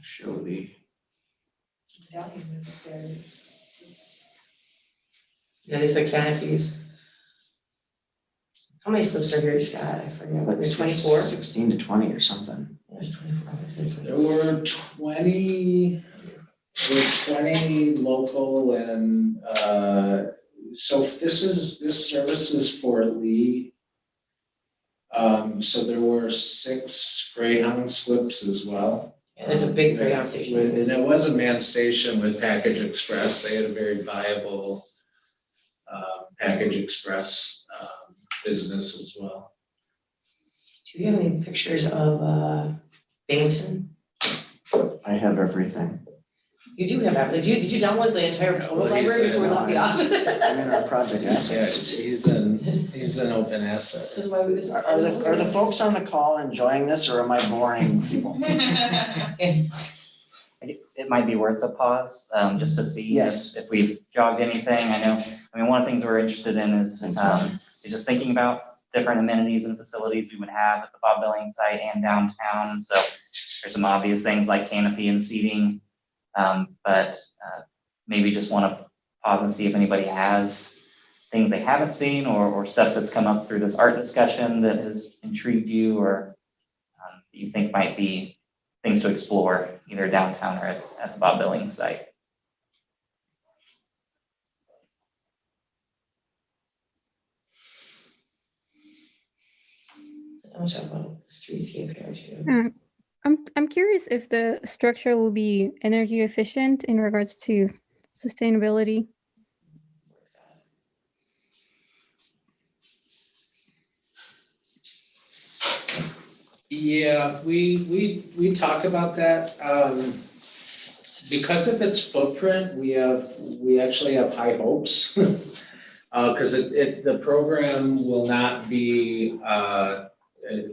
Show the, Yeah, these are canopies. How many slips are here, Scott? I forget. like There's 24? 16 to 20 or something. There's 24. There were 20 local and so this service is for Lee. So there were 6 Greyhound slips as well. Yeah, there's a big Greyhound station. And it was a manned station with Package Express. They had a very viable Package Express business as well. Do you have any pictures of Binghamton? I have everything. You do have that. Did you download the entire photo Well, he's library before we in- left the office? I'm in our project Yeah, assets. he's an open This asset. is why we. This is Are the folks on the call enjoying this, or am I boring people? It might be worth a pause, just to see Yes. if we've jogged anything. One of the things we're interested in is just thinking about different amenities and facilities we would have at the Bob Billings site and downtown. So there's some obvious things like canopy and seating, but maybe just want to pause and see if anybody has things they haven't seen or stuff that's come up through this art discussion that has intrigued you or that you think might be things to explore either downtown or at the Bob Billings site. I'm gonna talk about the streetscape here too. I'm curious if the structure will be energy efficient in regards to sustainability. Yeah, we talked about that. Because of its footprint, we actually have high hopes. Because the program will not be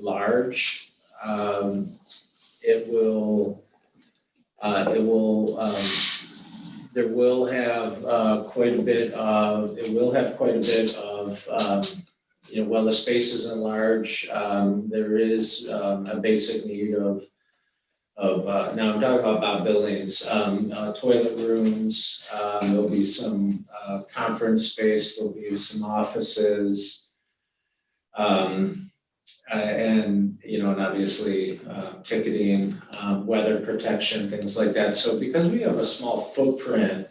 large. There will have quite a bit of, while the space isn't large, there is a basic need of now I'm talking about Bob Billings, toilet rooms, there'll be some conference space, there'll be some offices, and obviously ticketing, weather protection, things like that. So because we have a small footprint,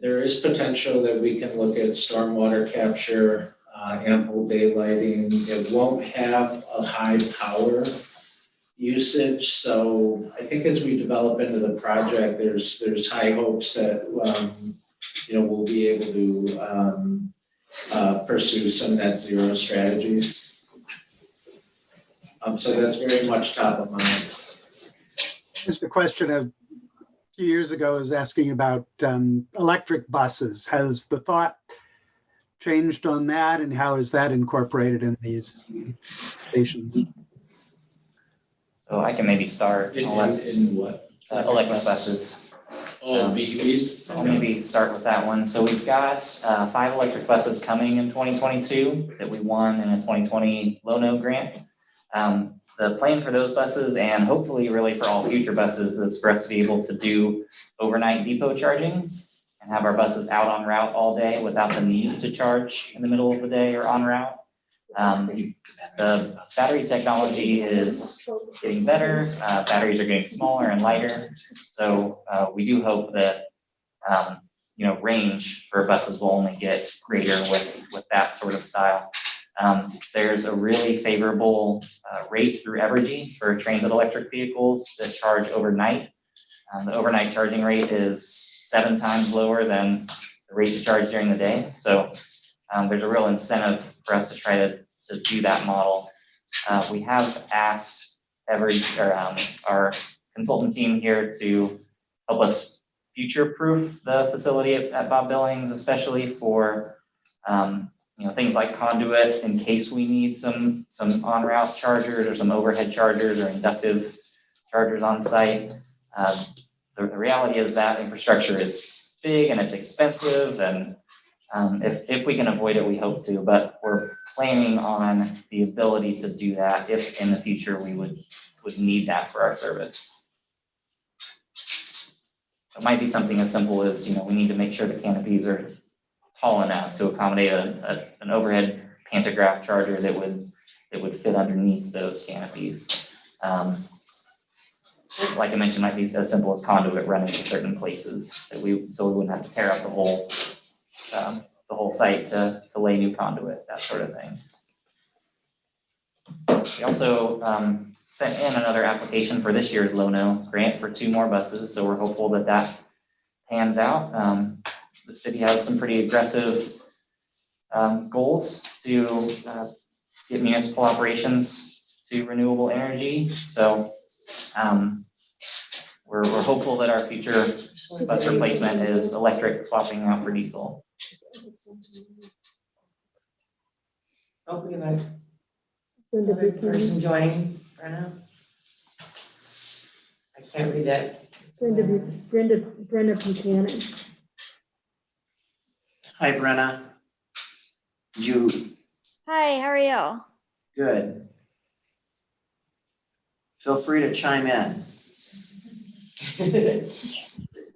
There is potential that we can look at stormwater capture, ample daylighting. It won't have a high power usage, so I think as we develop into the project, there's high hopes that, we'll be able to pursue some net zero strategies. So that's very much top of mind. Just a question of a few years ago was asking about electric buses. Has the thought changed on that, and how is that incorporated in these stations? So I can maybe start. In what? Electric buses. Oh, BEVs? So I'll maybe start with that one. So we've got 5 electric buses coming in 2022 that we won in a 2020 Low-No grant. The plan for those buses, and hopefully really for all future buses, is for us to be able to do overnight depot charging and have our buses out on route all day without the need to charge in the middle of the day or en route. The battery technology is getting better. Batteries are getting smaller and lighter. So we do hope that range for buses will only get greater with that sort of style. There's a really favorable rate through Evergy for transit electric vehicles that charge overnight. The overnight charging rate is 7 times lower than the rate to charge during the day. So there's a real incentive for us to try to do that model. We have asked our consultant team here to help us future-proof the facility at Bob Billings, especially for things like conduit in case we need some en route chargers or some overhead chargers or inductive chargers on site. The reality is that infrastructure is big and it's expensive, and if we can avoid it, we hope to, but we're planning on the ability to do that if in the future we would need that for our service. It might be something as simple as, we need to make sure the canopies are tall enough to accommodate an overhead pantograph charger that would fit underneath those canopies. Like I mentioned, might be as simple as conduit running to certain places so we wouldn't have to tear up the whole site to lay new conduit, that sort of thing. We also sent in another application for this year's Low-No grant for 2 more buses, so we're hopeful that pans out. The city has some pretty aggressive goals to get municipal operations to renewable energy. So we're hopeful that our future bus replacement is electric swapping out for diesel. Oh, we have another person joining, Brenna. I can't read that. Brenda Buchanan. Hi, Brenna. Hi, how are you? Good. Feel free to chime in.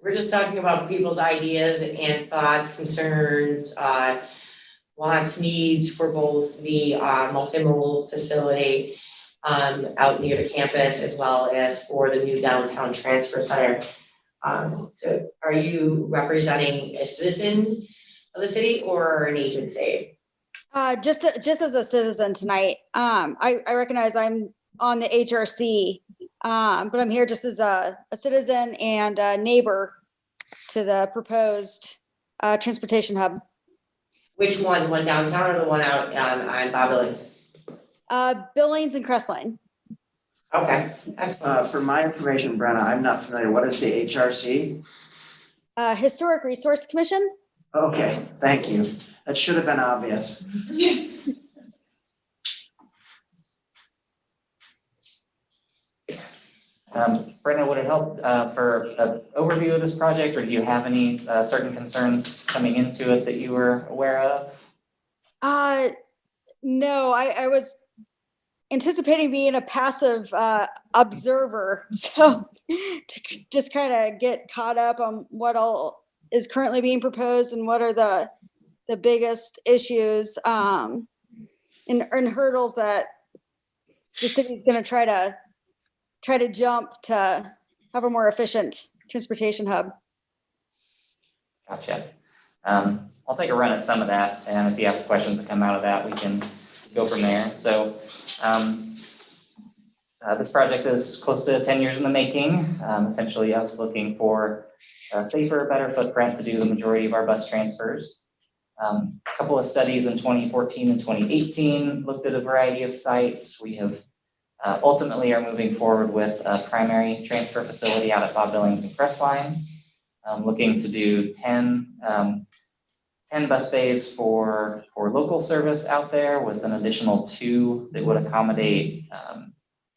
We're just talking about people's ideas and thoughts, concerns, wants, needs for both the multimodal facility out near the campus, as well as for the new downtown transfer center. So are you representing a citizen of the city or an agency? Just as a citizen tonight, I recognize I'm on the HRC, but I'm here just as a citizen and a neighbor to the proposed transportation hub. Which one? The one downtown or the one out on Bob Billings? Billings and Crestline. Okay, excellent. For my information, Brenna, I'm not familiar. What is the HRC? Historic Resource Commission. Okay, thank you. That should have been obvious. Brenda, would it help for an overview of this project, or do you have any certain concerns coming into it that you were aware of? No, I was anticipating being a passive observer, so to just kind of get caught up on what all is currently being proposed and what are the biggest issues and hurdles that the city is going to try to jump to have a more efficient transportation hub. Gotcha. I'll take a run at some of that, and if you have questions that come out of that, we can go from there. So this project is close to 10 years in the making, essentially us looking for a safer, better footprint to do the majority of our bus transfers. A couple of studies in 2014 and 2018 looked at a variety of sites. We have ultimately are moving forward with a primary transfer facility out at Bob Billings and Crestline, looking to do 10 bus bays for local service out there with an additional 2 that would accommodate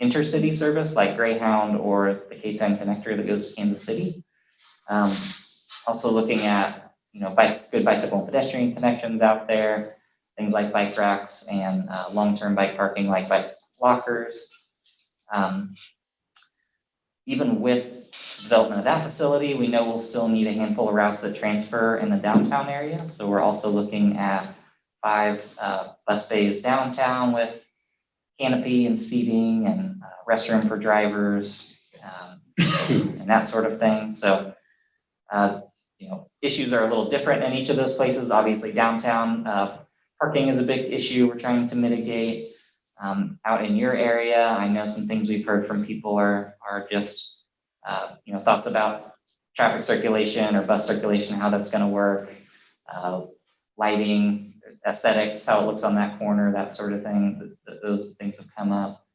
intercity service like Greyhound or the K-10 connector that goes to Kansas City. Also looking at good bicycle and pedestrian connections out there, things like bike racks and long-term bike parking like bike lockers. Even with development of that facility, we know we'll still need a handful of routes that transfer in the downtown area. So we're also looking at 5 bus bays downtown with canopy and seating and restroom for drivers and that sort of thing. So, issues are a little different in each of those places. Obviously, downtown parking is a big issue we're trying to mitigate. Out in your area, I know some things we've heard from people are just thoughts about traffic circulation or bus circulation, how that's going to work, lighting, aesthetics, how it looks on that corner, that sort of thing. Those things have come up.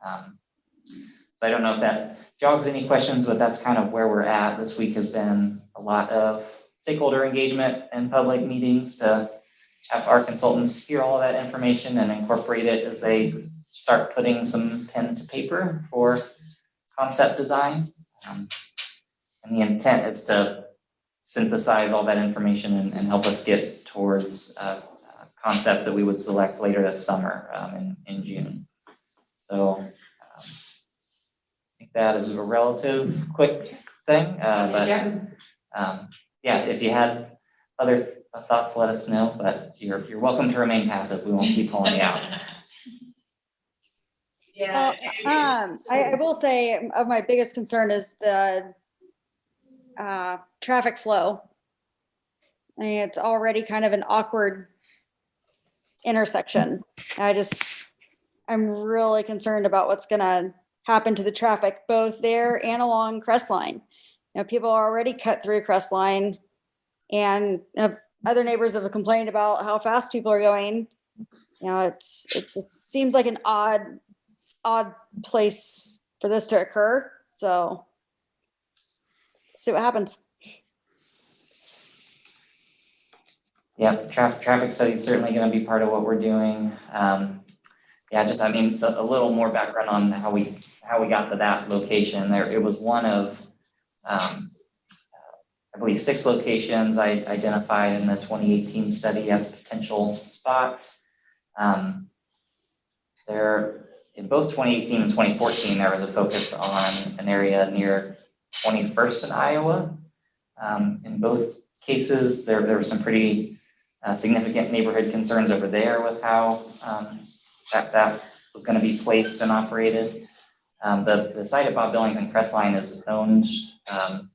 So I don't know if that jogs any questions, but that's kind of where we're at. This week has been a lot of stakeholder engagement and public meetings to have our consultants hear all of that information and incorporate it as they start putting some pen to paper for concept design. And the intent is to synthesize all that information and help us get towards a concept that we would select later this summer in June. So I think that is a relative quick thing, if you had other thoughts, let us know, but you're welcome to remain passive. We won't keep calling you out. Yeah. I will say my biggest concern is the traffic flow. I mean, it's already kind of an awkward intersection. I'm really concerned about what's gonna happen to the traffic, both there and along Crestline. People are already cut through Crestline, and other neighbors have complained about how fast people are going. It seems like an odd place for this to occur. So see what happens. Yeah, traffic study is certainly going to be part of what we're doing. So a little more background on how we got to that location. It was one of I believe 6 locations I identified in the 2018 study as potential spots. There, in both 2018 and 2014, there was a focus on an area near 21st in Iowa. In both cases, there were some pretty significant neighborhood concerns over there with how that was going to be placed and operated. The site at Bob Billings and Crestline is owned,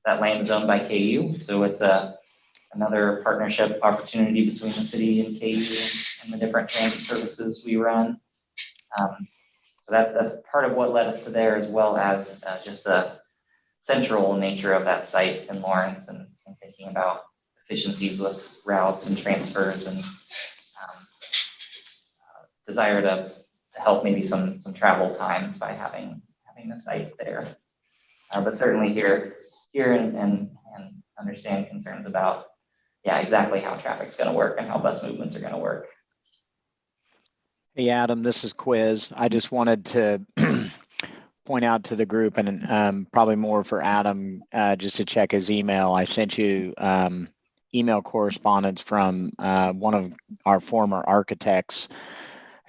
that land is owned by KU. So it's another partnership opportunity between the city and KU and the different transit services we run. So that's part of what led us to there, as well as just the central nature of that site in Lawrence and thinking about efficiencies with routes and transfers and desire to help maybe some travel times by having the site there. But certainly hear and understand concerns about, exactly how traffic's going to work and how bus movements are going to work. Hey, Adam, this is Quiz. I just wanted to point out to the group, and probably more for Adam, just to check his email. I sent you email correspondence from one of our former architects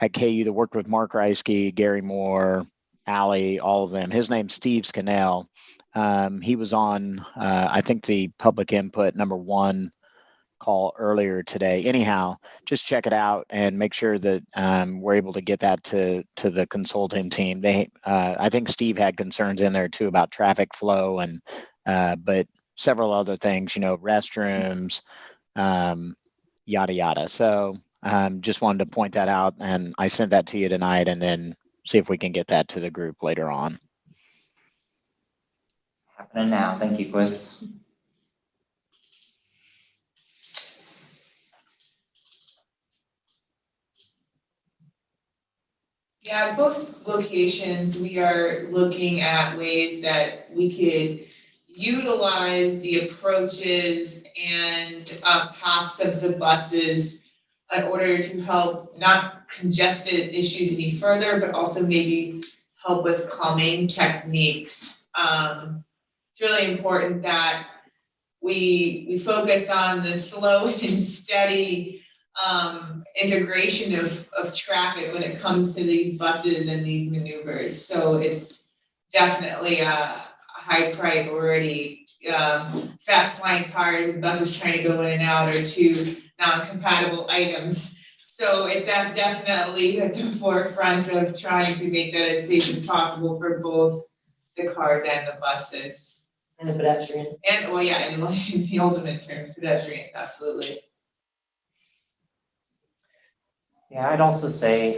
at KU that worked with Mark Reisky, Gary Moore, Allie, all of them. His name's Steve Scannell. He was on, I think, the public input #1 call earlier today. Anyhow, just check it out and make sure that we're able to get that to the consulting team. I think Steve had concerns in there too about traffic flow, but several other things, restrooms, yada, yada. So just wanted to point that out, and I sent that to you tonight, and then see if we can get that to the group later on. Happening now. Thank you, Quiz. Yeah, both locations, we are looking at ways that we could utilize the approaches and paths of the buses in order to help not congested issues any further, but also maybe help with calming techniques. It's really important that we focus on the slow and steady integration of traffic when it comes to these buses and these maneuvers. So it's definitely a high priority. Fast flying cars and buses trying to go in and out are two non-compatible items. So it's definitely at the forefront of trying to make that as safe as possible for both the cars and the buses. And the pedestrian. And, well, yeah, and in the ultimate term, pedestrian, absolutely. Yeah, I'd also say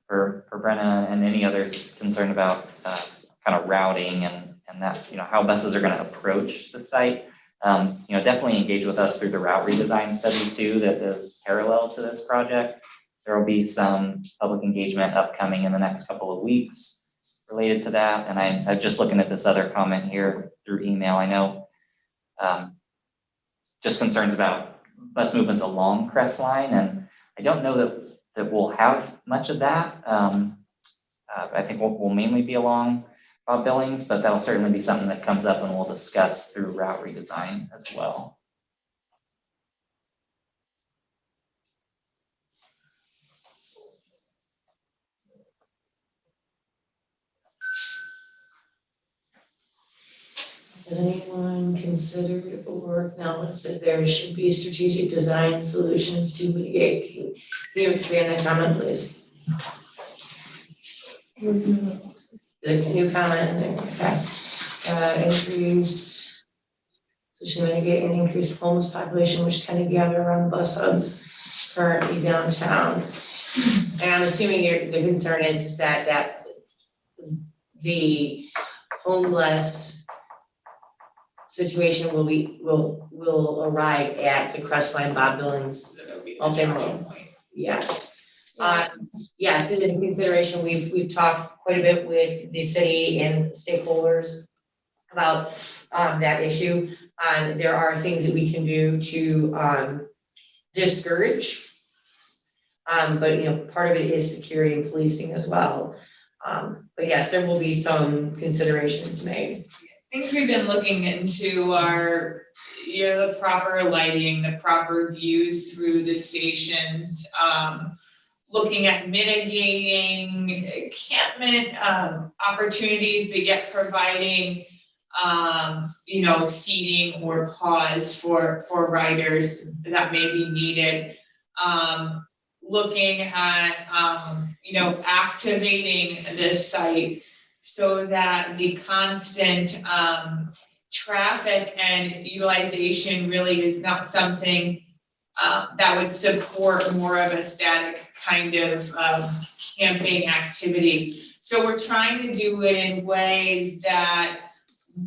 for Brenna and any others concerned about kind of routing and that, how buses are going to approach the site, definitely engage with us through the route redesign study too that is parallel to this project. There will be some public engagement upcoming in the next couple of weeks related to that. And I'm just looking at this other comment here through email. I know just concerns about bus movements along Crestline, and I don't know that we'll have much of that. I think we'll mainly be along Bob Billings, but that'll certainly be something that comes up and we'll discuss through route redesign as well. Has anyone considered or acknowledged that there should be strategic design solutions to mitigate? Can you expand that comment, please? The new comment in there, okay. Increased, so should mitigate an increased homeless population which tend to gather around bus hubs currently downtown. And I'm assuming the concern is that the homeless situation will arrive at the Crestline Bob Billings ultimately. Yes. Yes, in consideration, we've talked quite a bit with the city and stakeholders about that issue. There are things that we can do to discourage. But part of it is security and policing as well. But yes, there will be some considerations made. Things we've been looking into are, the proper lighting, the proper views through the stations, looking at mitigating encampment opportunities, but yet providing, seating or pause for riders that may be needed. Looking at, activating this site so that the constant traffic and utilization really is not something that would support more of a static kind of camping activity. So we're trying to do it in ways that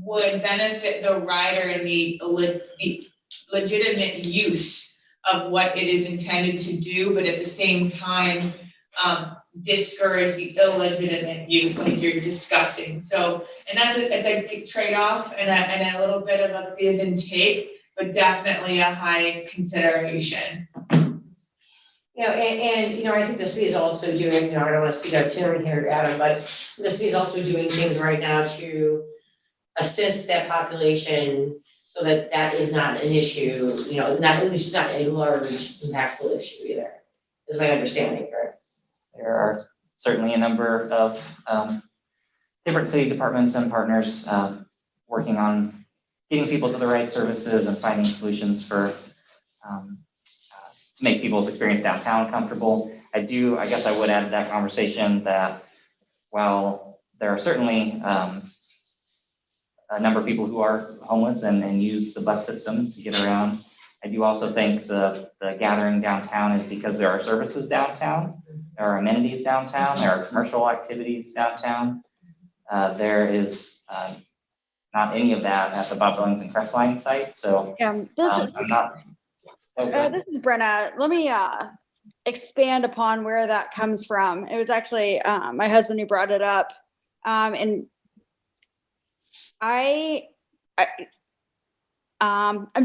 would benefit the rider and the legitimate use of what it is intended to do, but at the same time, discourage the illegitimate use like you're discussing. So, and it's a big trade-off and a little bit of a give and take, but definitely a high consideration. I think the city is also doing, I don't want to speak out of turn here, Adam, but the city is also doing things right now to assist that population so that is not an issue, at least not a large impactful issue either, is my understanding, correct? There are certainly a number of different city departments and partners working on getting people to the right services and finding solutions for to make people's experience downtown comfortable. I guess I would add to that conversation that while there are certainly a number of people who are homeless and use the bus system to get around. I do also think the gathering downtown is because there are services downtown, there are amenities downtown, there are commercial activities downtown. There is not any of that at the Bob Billington Crestline site, so I'm not. Okay. This is Brenna. Let me expand upon where that comes from. It was actually my husband who brought it up, and I'm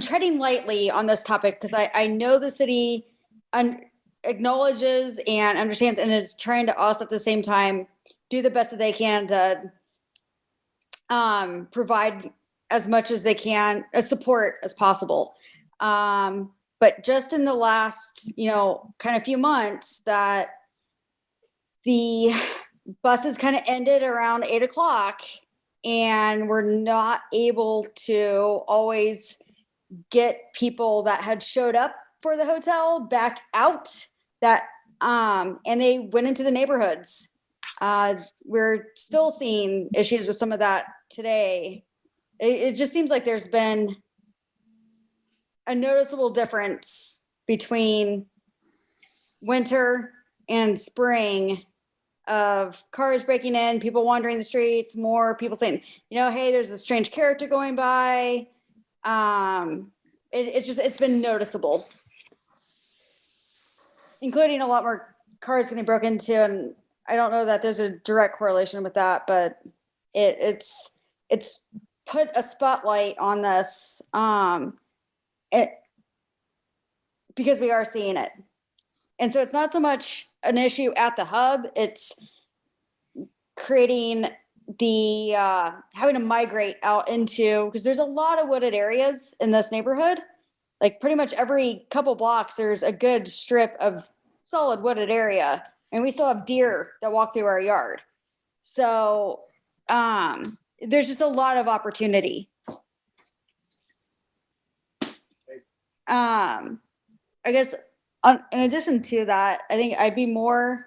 treading lightly on this topic because I know the city acknowledges and understands and is trying to also at the same time do the best that they can to provide as much as they can, as support as possible. But just in the last, kind of few months that the buses kind of ended around 8 o'clock and we're not able to always get people that had showed up for the hotel back out and they went into the neighborhoods. We're still seeing issues with some of that today. It just seems like there's been a noticeable difference between winter and spring of cars breaking in, people wandering the streets, more people saying, hey, there's a strange character going by. It's been noticeable, including a lot more cars getting broken into. And I don't know that there's a direct correlation with that, but it's put a spotlight on this because we are seeing it. And so it's not so much an issue at the hub, it's creating the having to migrate out into, because there's a lot of wooded areas in this neighborhood. Like pretty much every couple blocks, there's a good strip of solid wooded area. And we still have deer that walk through our yard. So there's just a lot of opportunity. I guess in addition to that, I think I'd be more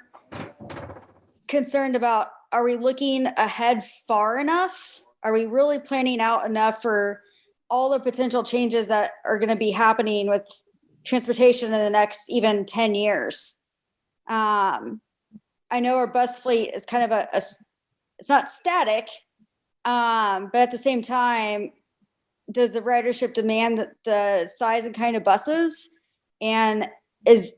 concerned about, are we looking ahead far enough? Are we really planning out enough for all the potential changes that are going to be happening with transportation in the next even 10 years? I know our bus fleet is kind of it's not static, but at the same time, does the ridership demand the size and kind of buses? And is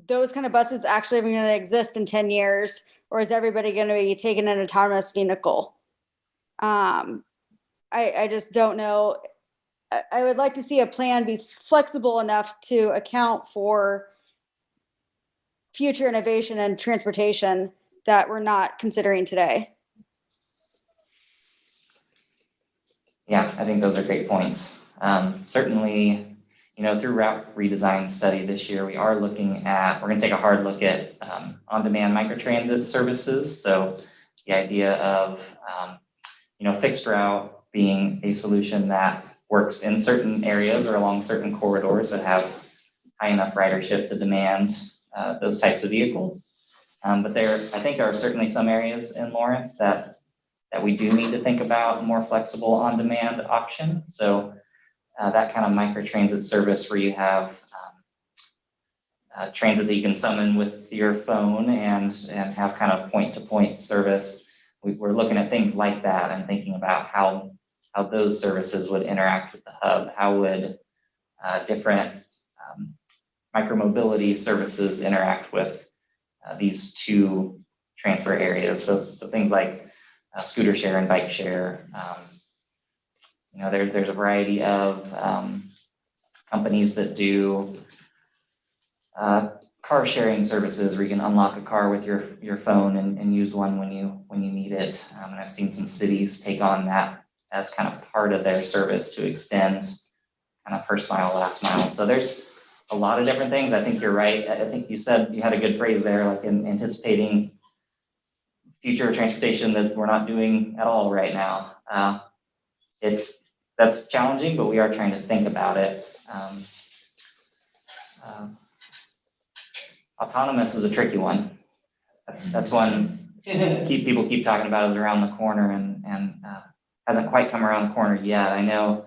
those kind of buses actually going to exist in 10 years? Or is everybody going to be taking an autonomous vehicle? I just don't know. I would like to see a plan be flexible enough to account for future innovation and transportation that we're not considering today. Yeah, I think those are great points. Certainly, through route redesign study this year, we are looking at, we're going to take a hard look at on-demand microtransit services. So the idea of, fixed route being a solution that works in certain areas or along certain corridors that have high enough ridership to demand those types of vehicles. But there, I think, are certainly some areas in Lawrence that we do need to think about a more flexible on-demand option. So that kind of microtransit service where you have transit that you can summon with your phone and have kind of point-to-point service. We're looking at things like that and thinking about how those services would interact with the hub. How would different micromobility services interact with these two transfer areas? So things like scooter share and bike share. There's a variety of companies that do car sharing services where you can unlock a car with your phone and use one when you need it. And I've seen some cities take on that as kind of part of their service to extend kind of first mile, last mile. So there's a lot of different things. I think you're right. I think you said, you had a good phrase there, like in anticipating future transportation that we're not doing at all right now. That's challenging, but we are trying to think about it. Autonomous is a tricky one. That's one people keep talking about is around the corner, and hasn't quite come around the corner yet. I know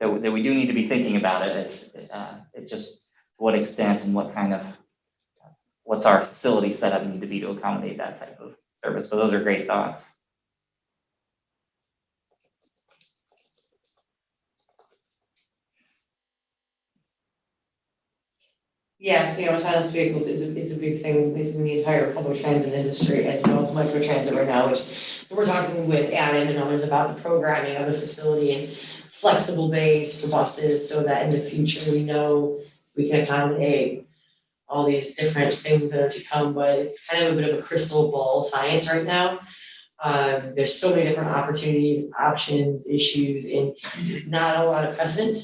that we do need to be thinking about it. It's just what extent and what's our facility setup need to be to accommodate that type of service. But those are great thoughts. Yes, autonomous vehicles is a big thing within the entire public transit industry as well as microtransit right now, which we're talking with Adam and others about the programming of the facility and flexible bays for buses so that in the future we know we can accommodate all these different things that are to come, but it's kind of a bit of a crystal ball science right now. There's so many different opportunities, options, issues, and not a lot of precedent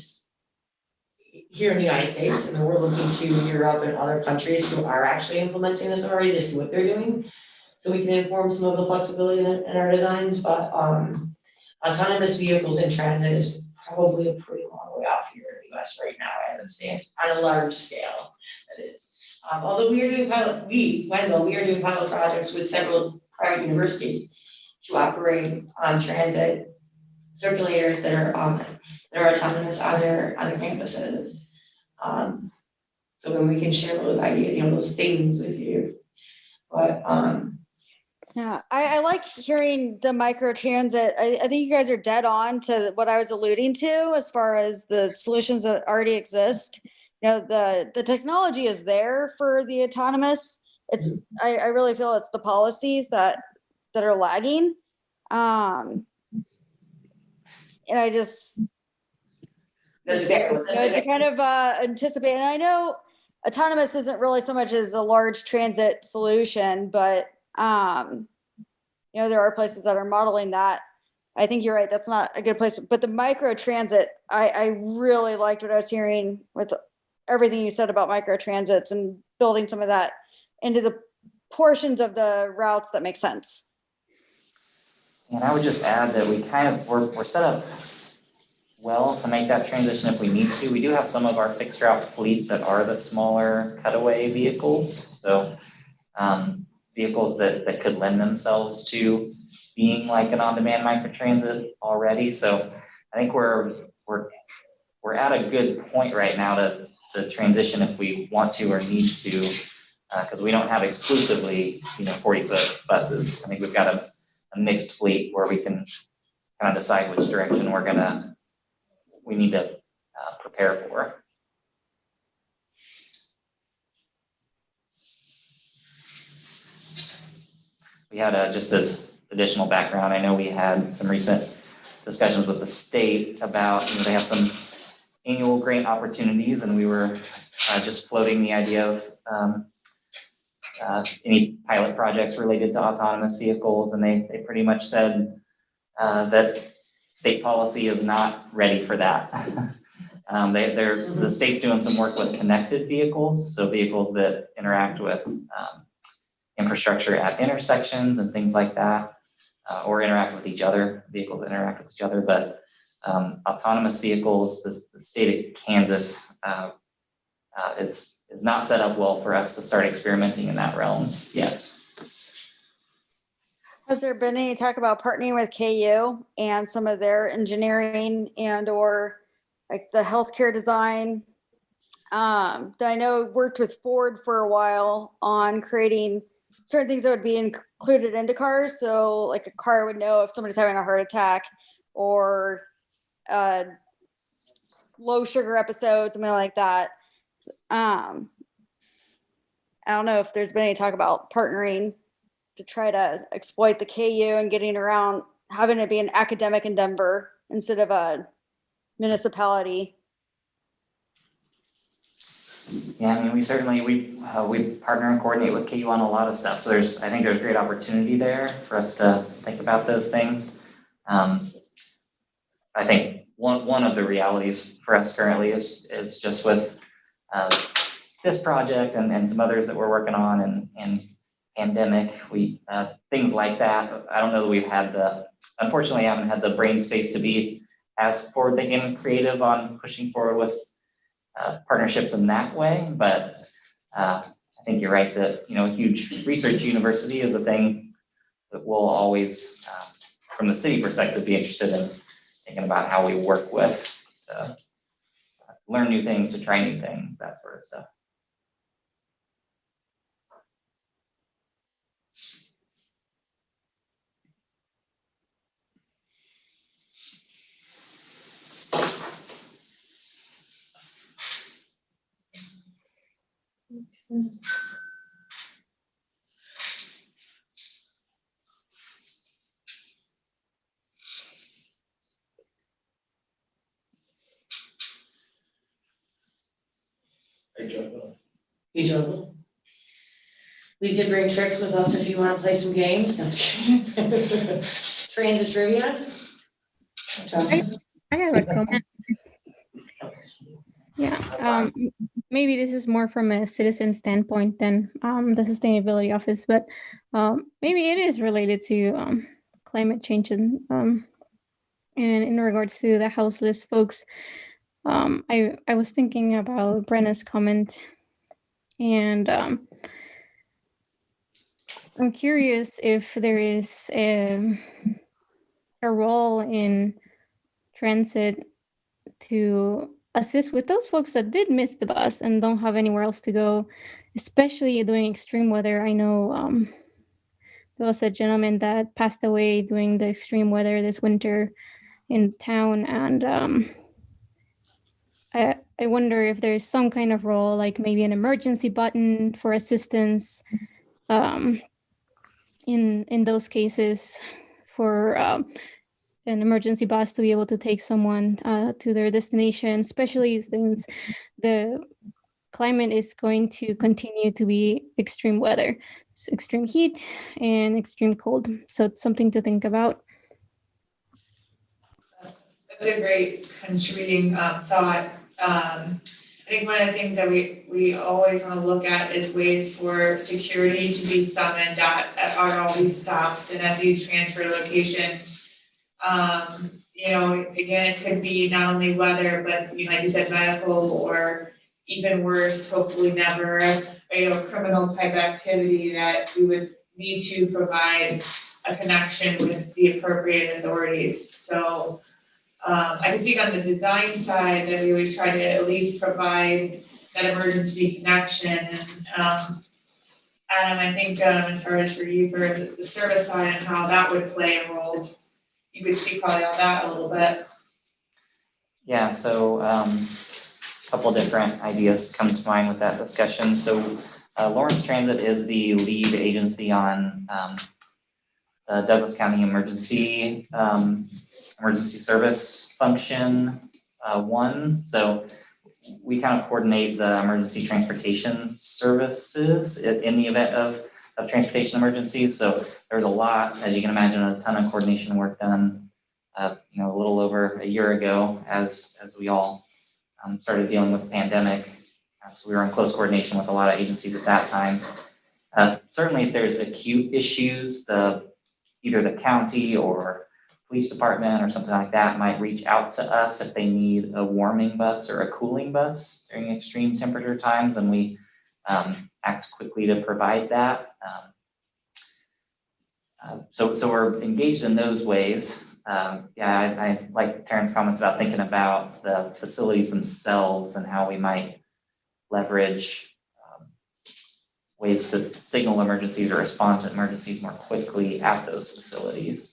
here in the United States, and we're looking to Europe and other countries who are actually implementing this already to see what they're doing. So we can inform some of the flexibility in our designs, but autonomous vehicles in transit is probably a pretty long way off here in the US right now as it stands on a large scale, that is. Although we are doing we are doing pilot projects with several private universities to operate on transit circulators that are autonomous on their campuses. So then we can share those ideas, those things with you. But Yeah, I like hearing the microtransit. I think you guys are dead on to what I was alluding to as far as the solutions that already exist. The technology is there for the autonomous. I really feel it's the policies that are lagging. And I just that's exactly I kind of anticipate, and I know autonomous isn't really so much as a large transit solution, but there are places that are modeling that. I think you're right, that's not a good place. But the micro transit, I really liked what I was hearing with everything you said about micro transits and building some of that into the portions of the routes that make sense. And I would just add that we're set up well to make that transition if we need to. We do have some of our fixed route fleet that are the smaller cutaway vehicles. So vehicles that could lend themselves to being like an on-demand microtransit already. So I think we're at a good point right now to transition if we want to or need to, because we don't have exclusively 40-foot buses. I think we've got a mixed fleet where we can kind of decide which direction we need to prepare for. We had just as additional background, I know we had some recent discussions with the state about, they have some annual grant opportunities, and we were just floating the idea of any pilot projects related to autonomous vehicles, and they pretty much said that state policy is not ready for that. The state's doing some work with connected vehicles, so vehicles that interact with infrastructure at intersections and things like that, or interact with each other, vehicles that interact with each other. But autonomous vehicles, the state of Kansas is not set up well for us to start experimenting in that realm yet. Has there been any talk about partnering with KU and some of their engineering and or like the healthcare design? That I know worked with Ford for a while on creating certain things that would be included into cars. So like a car would know if somebody's having a heart attack or low sugar episode, something like that. I don't know if there's been any talk about partnering to try to exploit the KU and getting around having it be an academic in Denver instead of a municipality. Yeah, I mean, we certainly, we partner and coordinate with KU on a lot of stuff. So I think there's great opportunity there for us to think about those things. I think one of the realities for us currently is just with this project and some others that we're working on and pandemic, things like that. I don't know that we've had unfortunately, I haven't had the brain space to be as forward thinking and creative on pushing forward with partnerships in that way. But I think you're right that, a huge research university is a thing that we'll always from the city perspective, be interested in thinking about how we work with to learn new things, to try new things, that sort of stuff. Hey, Joe. You juggle? We did bring tricks with us if you wanna play some games. I'm just kidding. Transit trivia? I have a comment. Yeah, maybe this is more from a citizen standpoint than the sustainability office, but maybe it is related to climate change and in regards to the houseless folks. I was thinking about Brenna's comment, and I'm curious if there is a role in transit to assist with those folks that did miss the bus and don't have anywhere else to go, especially during extreme weather. I know there was a gentleman that passed away during the extreme weather this winter in town, and I wonder if there's some kind of role, like maybe an emergency button for assistance in those cases, for an emergency bus to be able to take someone to their destination, especially since the climate is going to continue to be extreme weather. It's extreme heat and extreme cold. So it's something to think about. That's a great contributing thought. I think one of the things that we always want to look at is ways for security to be summoned at all these stops and at these transfer locations. You know, again, it could be not only weather, but like you said, medical, or even worse, hopefully never, criminal type activity that we would need to provide a connection with the appropriate authorities. So I can speak on the design side that we always try to at least provide that emergency connection. And Adam, I think as far as for you for the service side and how that would play a role, you could speak probably on that a little bit. Yeah, so a couple different ideas come to mind with that discussion. So Lawrence Transit is the lead agency on Douglas County Emergency Service Function 1. So we kind of coordinate the emergency transportation services in the event of transportation emergencies. So there's a lot, as you can imagine, a ton of coordination work done, a little over a year ago as we all started dealing with the pandemic. So we were in close coordination with a lot of agencies at that time. Certainly if there's acute issues, either the county or police department or something like that might reach out to us if they need a warming bus or a cooling bus during extreme temperature times, and we act quickly to provide that. So we're engaged in those ways. I like Karen's comments about thinking about the facilities themselves and how we might leverage ways to signal emergencies or respond to emergencies more quickly at those facilities.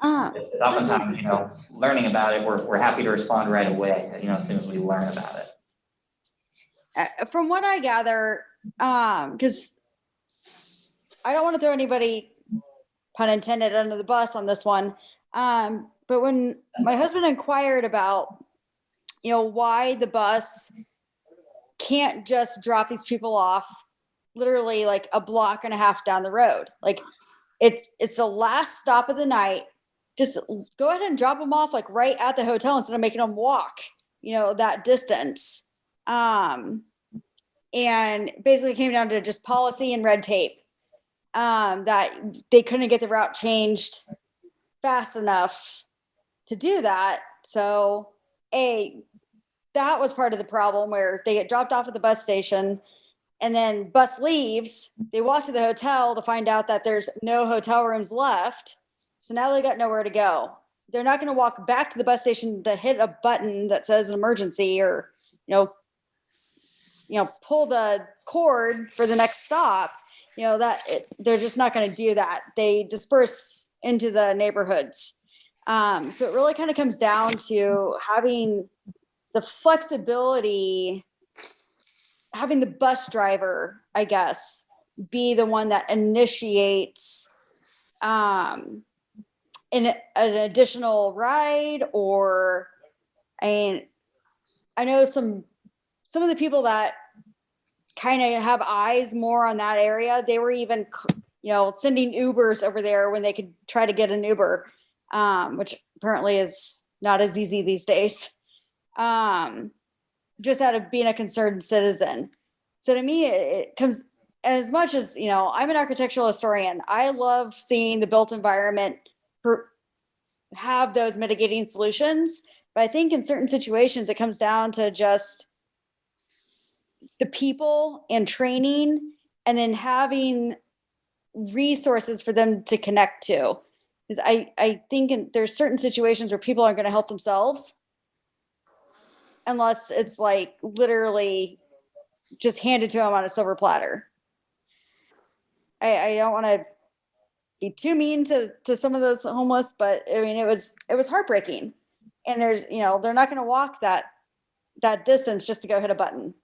It's oftentimes, learning about it, we're happy to respond right away, as soon as we learn about it. From what I gather, because I don't want to throw anybody, pun intended, under the bus on this one. But when my husband inquired about, why the bus can't just drop these people off literally like a block and a half down the road. Like it's the last stop of the night. Just go ahead and drop them off like right at the hotel instead of making them walk, that distance. And basically came down to just policy and red tape, that they couldn't get the route changed fast enough to do that. So that was part of the problem, where they get dropped off at the bus station and then bus leaves, they walk to the hotel to find out that there's no hotel rooms left. So now they got nowhere to go. They're not going to walk back to the bus station to hit a button that says an emergency or, pull the cord for the next stop. They're just not going to do that. They disperse into the neighborhoods. So it really kind of comes down to having the flexibility, having the bus driver, I guess, be the one that initiates an additional ride, or I know some of the people that kind of have eyes more on that area, they were even, sending Ubers over there when they could try to get an Uber, which apparently is not as easy these days. Just out of being a concerned citizen. So to me, it comes, as much as, I'm an architectural historian, I love seeing the built environment have those mitigating solutions. But I think in certain situations, it comes down to just the people and training, and then having resources for them to connect to. Because I think there's certain situations where people aren't going to help themselves unless it's like literally just handed to them on a silver platter. I don't want to be too mean to some of those homeless, but I mean, it was heartbreaking. And there's, they're not going to walk that distance just to go hit a button.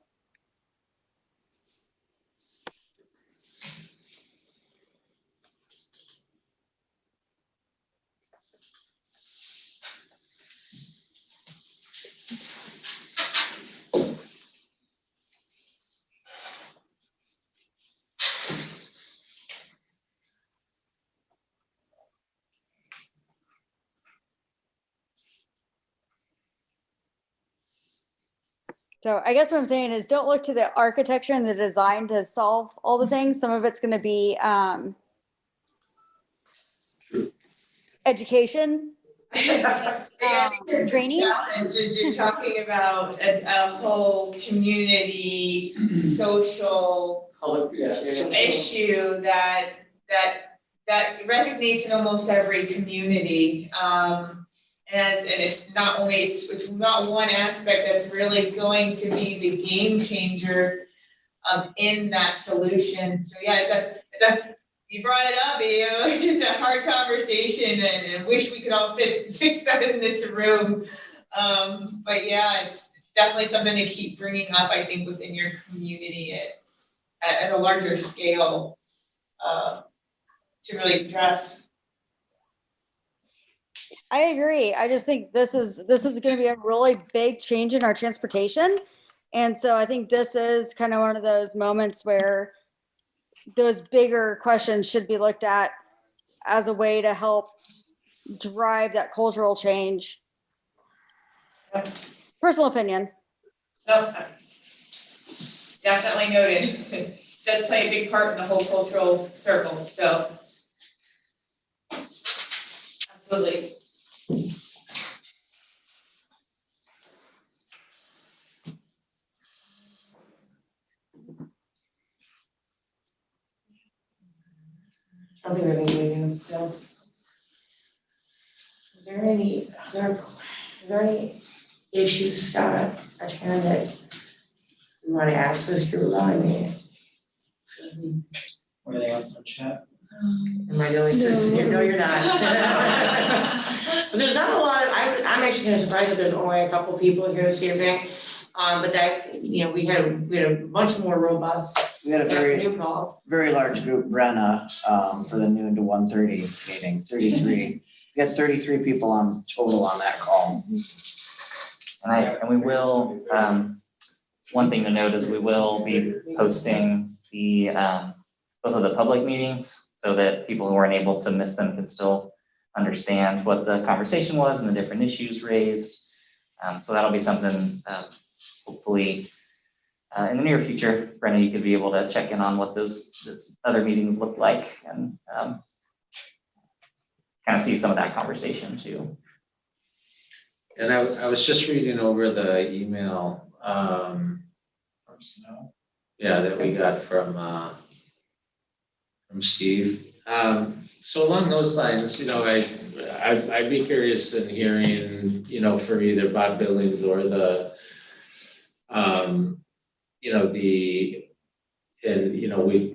So I guess what I'm saying is, don't look to the architecture and the design to solve all the things. Some of it's going to be education, training. Challenge is you're talking about a whole community, social issue that resonates in almost every community. And it's not only, it's not one aspect that's really going to be the game changer in that solution. So yeah, you brought it up, it's a hard conversation, and wish we could all fix that in this room. But yeah, it's definitely something to keep bringing up, I think, within your community at a larger scale to really address. I agree. I just think this is going to be a really big change in our transportation. And so I think this is kind of one of those moments where those bigger questions should be looked at as a way to help drive that cultural change. Personal opinion. No, definitely noted. It does play a big part in the whole cultural circle, so. Absolutely. I don't think we're going to do, no. Are there any issues, Scott, or Karen, that you want to ask this group about? I mean, Anything else in the chat? am I the only citizen here? No, you're not. But there's not a lot of, I'm actually kind of surprised that there's only a couple people here this evening. But that, we had a much more robust We had a afternoon call. very large group, Brenna, for the noon to 1:30 meeting, 33. We had 33 people on total on that call. And we will, one thing to note is we will be posting the, both of the public meetings so that people who aren't able to miss them can still understand what the conversation was and the different issues raised. So that'll be something, hopefully, in the near future, Brenna, you could be able to check in on what those other meetings look like and kind of see some of that conversation too. And I was just reading over the email, From Snow. yeah, that we got from Steve. So along those lines, I'd be curious in hearing, from either Bob Billings or the,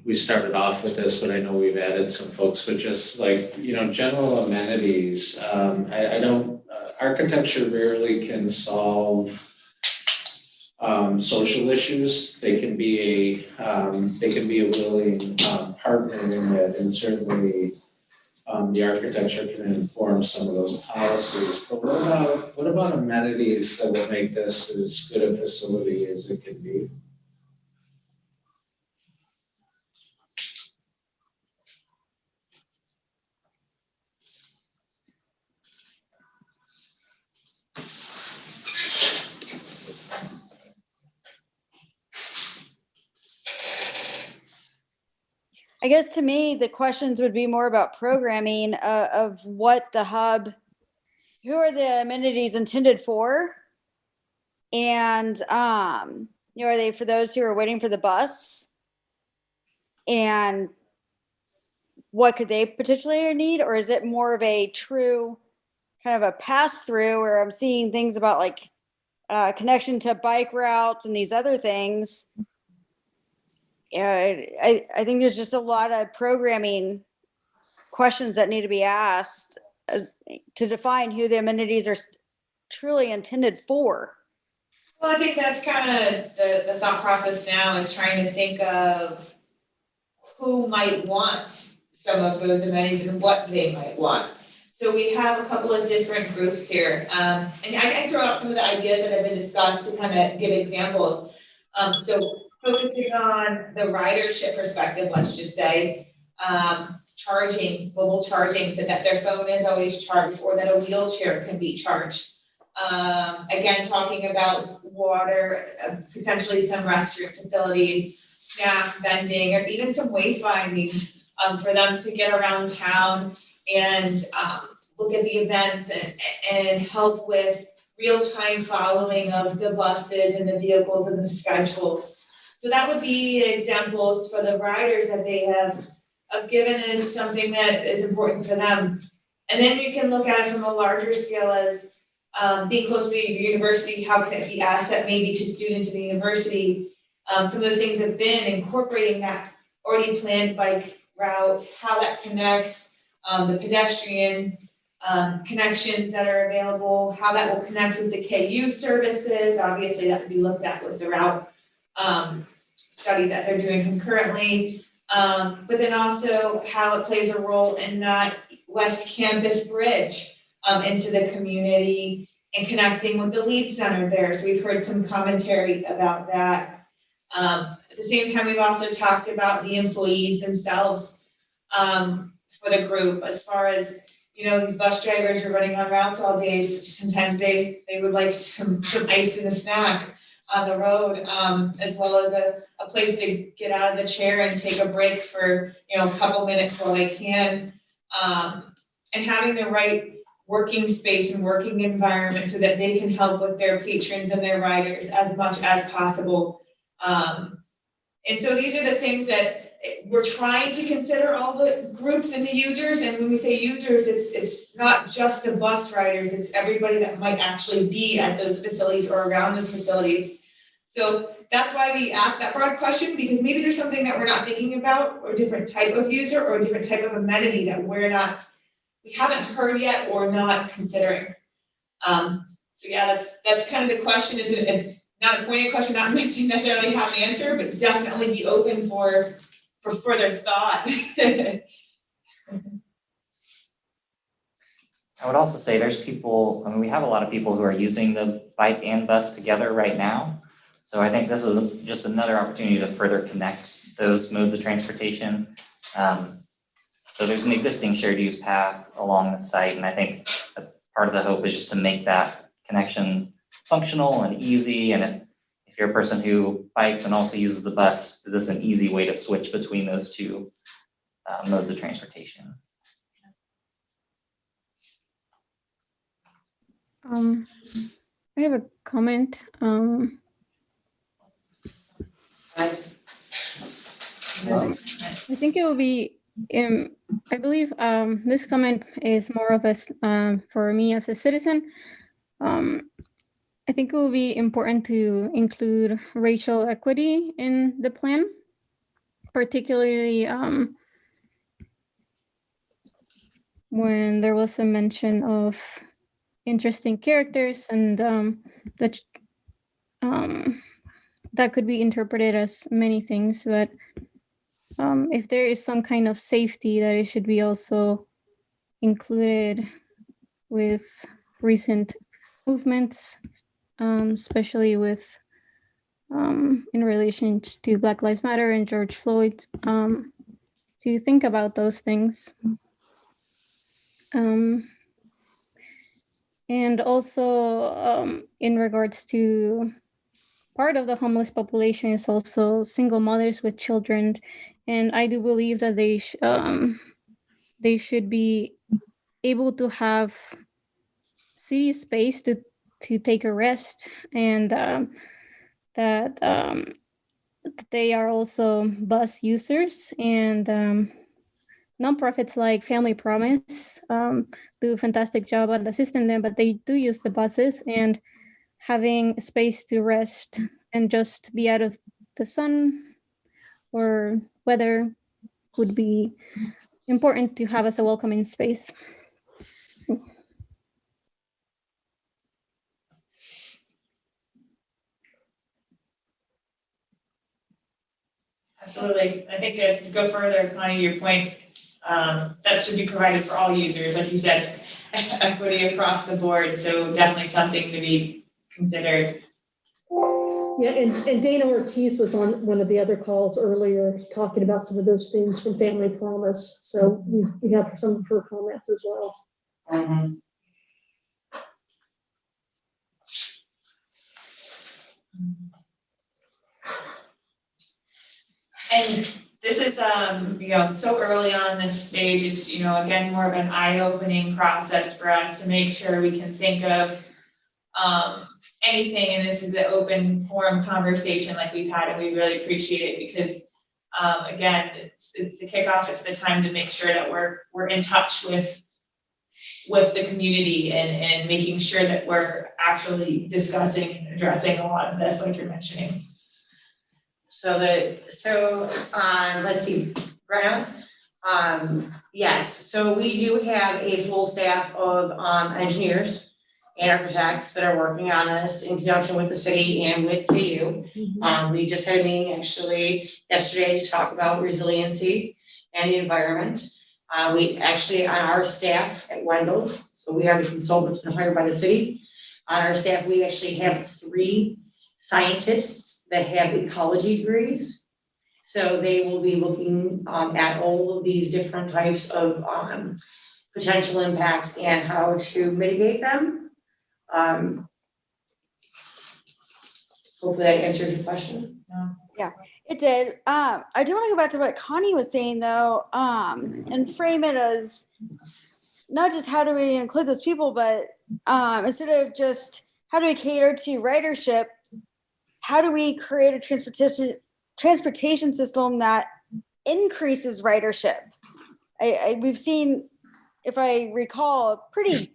we started off with this, but I know we've added some folks, but just like, general amenities. I don't, architecture rarely can solve social issues. They can be a willing partner in it, and certainly the architecture can inform some of those policies. But what about amenities that will make this as good a facility as it can be? I guess to me, the questions would be more about programming of what the hub, who are the amenities intended for? And, are they for those who are waiting for the bus? And what could they potentially need? Or is it more of a true kind of a pass through where I'm seeing things about like connection to bike routes and these other things? Yeah, I think there's just a lot of programming questions that need to be asked to define who the amenities are truly intended for. Well, I think that's kind of the thought process now, is trying to think of who might want some of those amenities and what they might want. So we have a couple of different groups here. And I can throw out some of the ideas that have been discussed to kind of give examples. So focusing on the ridership perspective, let's just say, charging, mobile charging, so that their phone is always charged or that a wheelchair can be charged. Again, talking about water, potentially some restroom facilities, snack vending, or even some wayfinding for them to get around town and look at the events and help with real-time following of the buses and the vehicles and the schedules. So that would be examples for the riders that they have given as something that is important for them. And then you can look at it from a larger scale as being close to the university, how can it be asset maybe to students in the university? Some of those things have been incorporating that already planned bike route, how that connects, the pedestrian connections that are available, how that will connect with the KU services. Obviously, that would be looked at with the route study that they're doing concurrently. But then also how it plays a role in that West Campus Bridge into the community and connecting with the Lead Center there. So we've heard some commentary about that. At the same time, we've also talked about the employees themselves for the group, as far as, these bus drivers are running on routes all day. Sometimes they would like some ice and a snack on the road, as well as a place to get out of the chair and take a break for, a couple minutes while they can. And having the right working space and working environment so that they can help with their patrons and their riders as much as possible. And so these are the things that we're trying to consider all the groups and the users. And when we say users, it's not just the bus riders, it's everybody that might actually be at those facilities or around those facilities. So that's why we asked that broad question, because maybe there's something that we're not thinking about, or a different type of user or a different type of amenity that we haven't heard yet or not considering. So yeah, that's kind of the question. It's not a pointed question, not meant to necessarily have an answer, but definitely be open for further thought. I would also say there's people, we have a lot of people who are using the bike and bus together right now. So I think this is just another opportunity to further connect those modes of transportation. So there's an existing shared use path along the site, and I think part of the hope is just to make that connection functional and easy. And if you're a person who bikes and also uses the bus, is this an easy way to switch between those two modes of transportation? I have a comment. I think it would be I believe this comment is more of for me as a citizen. I think it will be important to include racial equity in the plan, particularly when there was a mention of interesting characters, and that could be interpreted as many things, but if there is some kind of safety, that it should be also included with recent movements, especially with in relation to Black Lives Matter and George Floyd, to think about those things. And also in regards to part of the homeless population is also single mothers with children. And I do believe that they should be able to have city space to take a rest, and that they are also bus users, and nonprofits like Family Promise do a fantastic job at assisting them, but they do use the buses, and having space to rest and just be out of the sun or weather would be important to have as a welcoming space. Absolutely. I think that to go further, Connie, your point, that should be provided for all users, like you said, equity across the board. So definitely something to be considered. Yeah, and Dana Ortiz was on one of the other calls earlier, talking about some of those things from Family Promise. So we have some of her comments as well. Mm-hmm. And this is, so early on this stage, it's, again, more of an eye-opening process for us to make sure we can think of anything, and this is an open forum conversation like we've had, and we really appreciate it because, again, it's the kickoff, it's the time to make sure that we're in touch with the community and making sure that we're actually discussing and addressing a lot of this, like you're mentioning. Let's see, Brenna. Yes, so we do have a full staff of engineers and architects that are working on this in conjunction with the city and with KU. We just had a meeting actually yesterday to talk about resiliency and the environment. We actually, on our staff at Wendell, so we are the consultants been hired by the city. On our staff, we actually have 3 scientists that have ecology degrees. So they will be looking at all of these different types of potential impacts and how to mitigate them. Hopefully that answers your question. Yeah, it did. I do want to go back to what Connie was saying though, and frame it as not just how do we include those people, but instead of just how do we cater to ridership, how do we create a transportation system that increases ridership? We've seen, if I recall, a pretty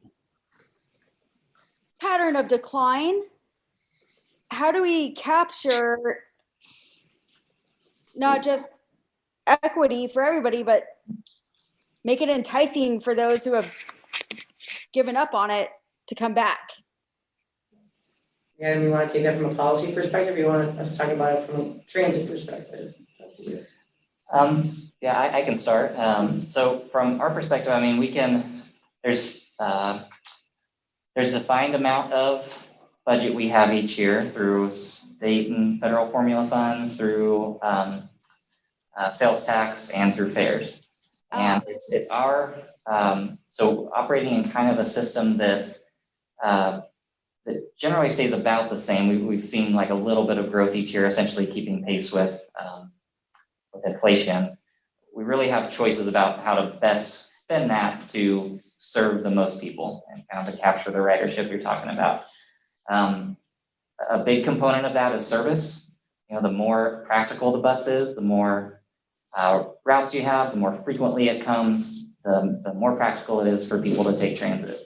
pattern of decline. How do we capture not just equity for everybody, but make it enticing for those who have given up on it to come back? Yeah, and you want to take that from a policy perspective, or you want us to talk about it from a transit perspective? Yeah, I can start. So from our perspective, I mean, there's a defined amount of budget we have each year through state and federal formula funds, through sales tax, and through fares. And it's our, so operating in kind of a system that generally stays about the same. We've seen like a little bit of growth each year, essentially keeping pace with inflation. We really have choices about how to best spend that to serve the most people and kind of to capture the ridership you're talking about. A big component of that is service. The more practical the bus is, the more routes you have, the more frequently it comes, the more practical it is for people to take transit.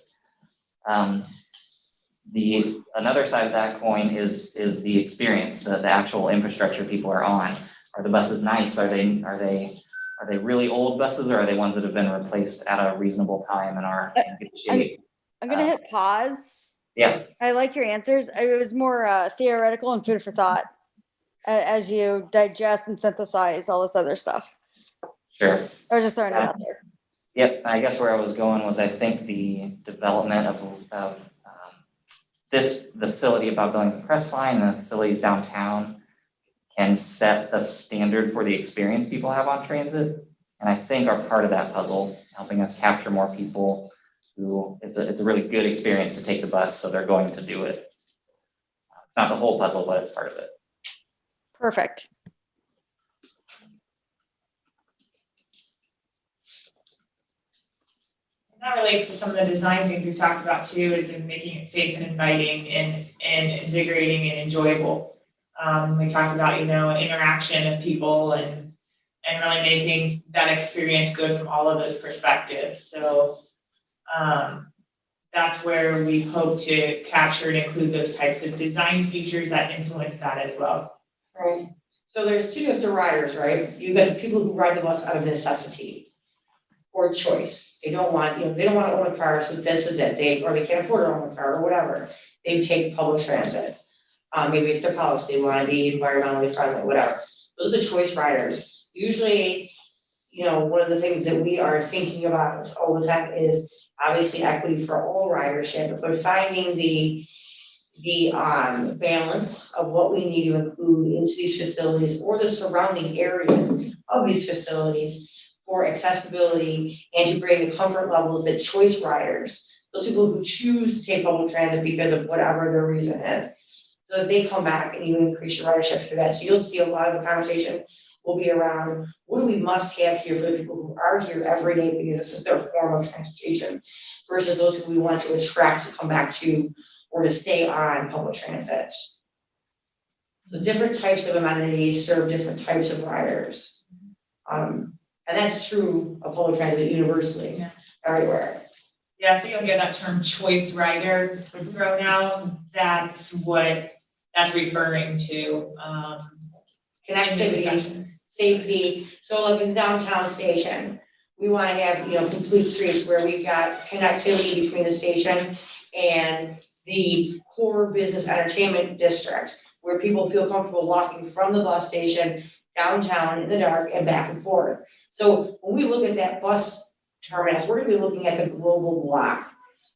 Another side of that coin is the experience, the actual infrastructure people are on. Are the buses nice? Are they really old buses, or are they ones that have been replaced at a reasonable time and are in good shape? I'm gonna hit pause. Yeah, I like your answers. It was more theoretical and food for thought as you digest and synthesize all this other stuff. sure. I was just throwing it out there. Yep, I guess where I was going was I think the development of the facility above Billings and Crestline and the facilities downtown can set the standard for the experience people have on transit. And I think are part of that puzzle, helping us capture more people who it's a really good experience to take the bus, so they're going to do it. It's not the whole puzzle, but it's part of it. Perfect. That relates to some of the design things we've talked about too, is in making it safe and inviting and invigorating and enjoyable. We talked about, interaction of people and really making that experience good from all of those perspectives. So that's where we hope to capture and include those types of design features that influence that as well. Right. So there's two types of riders, right? You've got the people who ride the bus out of necessity or choice. They don't want, they don't want to own a car, so this is it. They can't afford to own a car or whatever. They take public transit. Maybe it's their policy, they want to be environmentally friendly, whatever. Those are the choice riders. Usually, one of the things that we are thinking about all the time is obviously equity for all ridership, but finding the balance of what we need to include into these facilities or the surrounding areas of these facilities for accessibility and to bring the comfort levels that choice riders, those people who choose to take public transit because of whatever their reason is, so that they come back and you increase your ridership through that. So you'll see a lot of the conversation will be around what do we must have here for the people who are here every day because this is their form of transportation versus those people we want to attract to come back to or to stay on public transit. So different types of amenities serve different types of riders. And that's true of public transit universally, everywhere. Yeah, so you'll hear that term choice rider thrown out. That's what that's referring to. Connectivity, safety. So like in the downtown station, we want to have, complete streets where we've got connectivity between the station and the core business entertainment district, where people feel comfortable walking from the bus station downtown in the dark and back and forth. So when we look at that bus terminus, we're gonna be looking at the global block.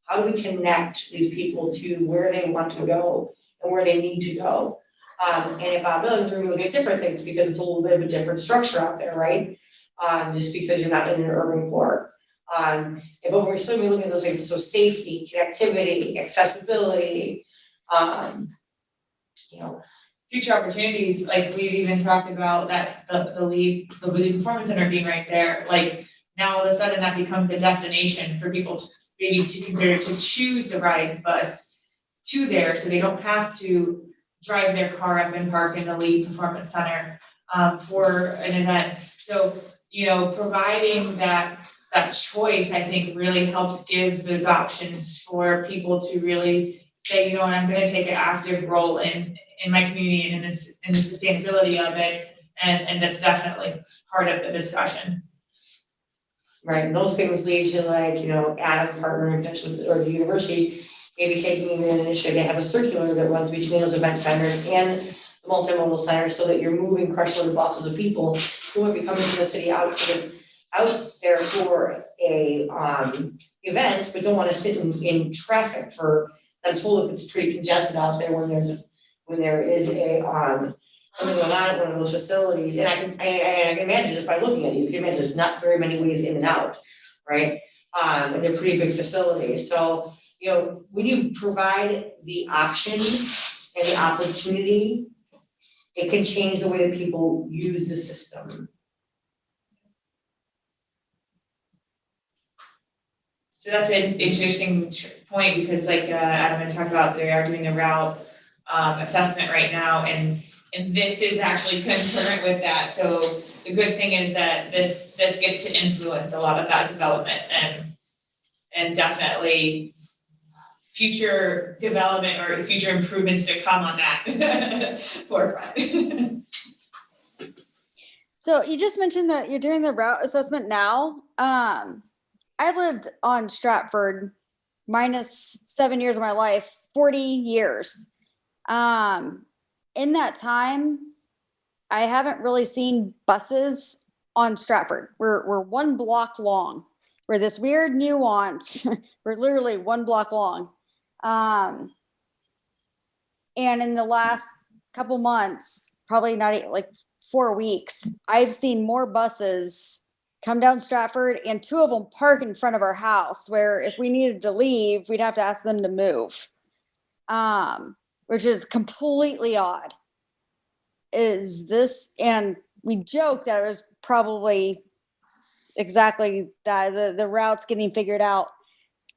How do we connect these people to where they want to go and where they need to go? And at Bob Billings, we're gonna look at different things because it's a little bit of a different structure out there, right? Just because you're not in an urban core. But we're still gonna be looking at those things, so safety, connectivity, accessibility, Future opportunities, like we've even talked about that the lead performance center being right there, like now all of a sudden that becomes a destination for people to maybe to consider to choose the ride bus to there, so they don't have to drive their car up and park in the lead performance center for an event. So, providing that choice, I think really helps give those options for people to really say, I'm gonna take an active role in my community and in the sustainability of it. And that's definitely part of the discussion. Right, and those things lead to Adam partnering potentially with or the university, maybe taking an initiative to have a circular that runs between those event centers and the multimodal centers so that you're moving crush loaded buses of people who would be coming to the city out there for a event, but don't want to sit in traffic for, I'm told if it's pretty congested out there when there is a something going on at one of those facilities, and I can imagine just by looking at it, you can imagine there's not very many ways in and out, right? And they're pretty big facilities. So, when you provide the option and the opportunity, it can change the way that people use the system. So that's an interesting point because like Adam had talked about, they are doing the route assessment right now, and And this is actually concurrent with that, so the good thing is that this gets to influence a lot of that development and definitely future development or future improvements to come on that forefront. So you just mentioned that you're doing the route assessment now. I lived on Stratford minus 7 years of my life, 40 years. In that time, I haven't really seen buses on Stratford. We're 1 block long. We're this weird nuance. We're literally 1 block long. And in the last couple months, probably not like 4 weeks, I've seen more buses come down Stratford, and 2 of them park in front of our house, where if we needed to leave, we'd have to ask them to move, which is completely odd. Is this, and we joke that it was probably exactly that, the routes getting figured out.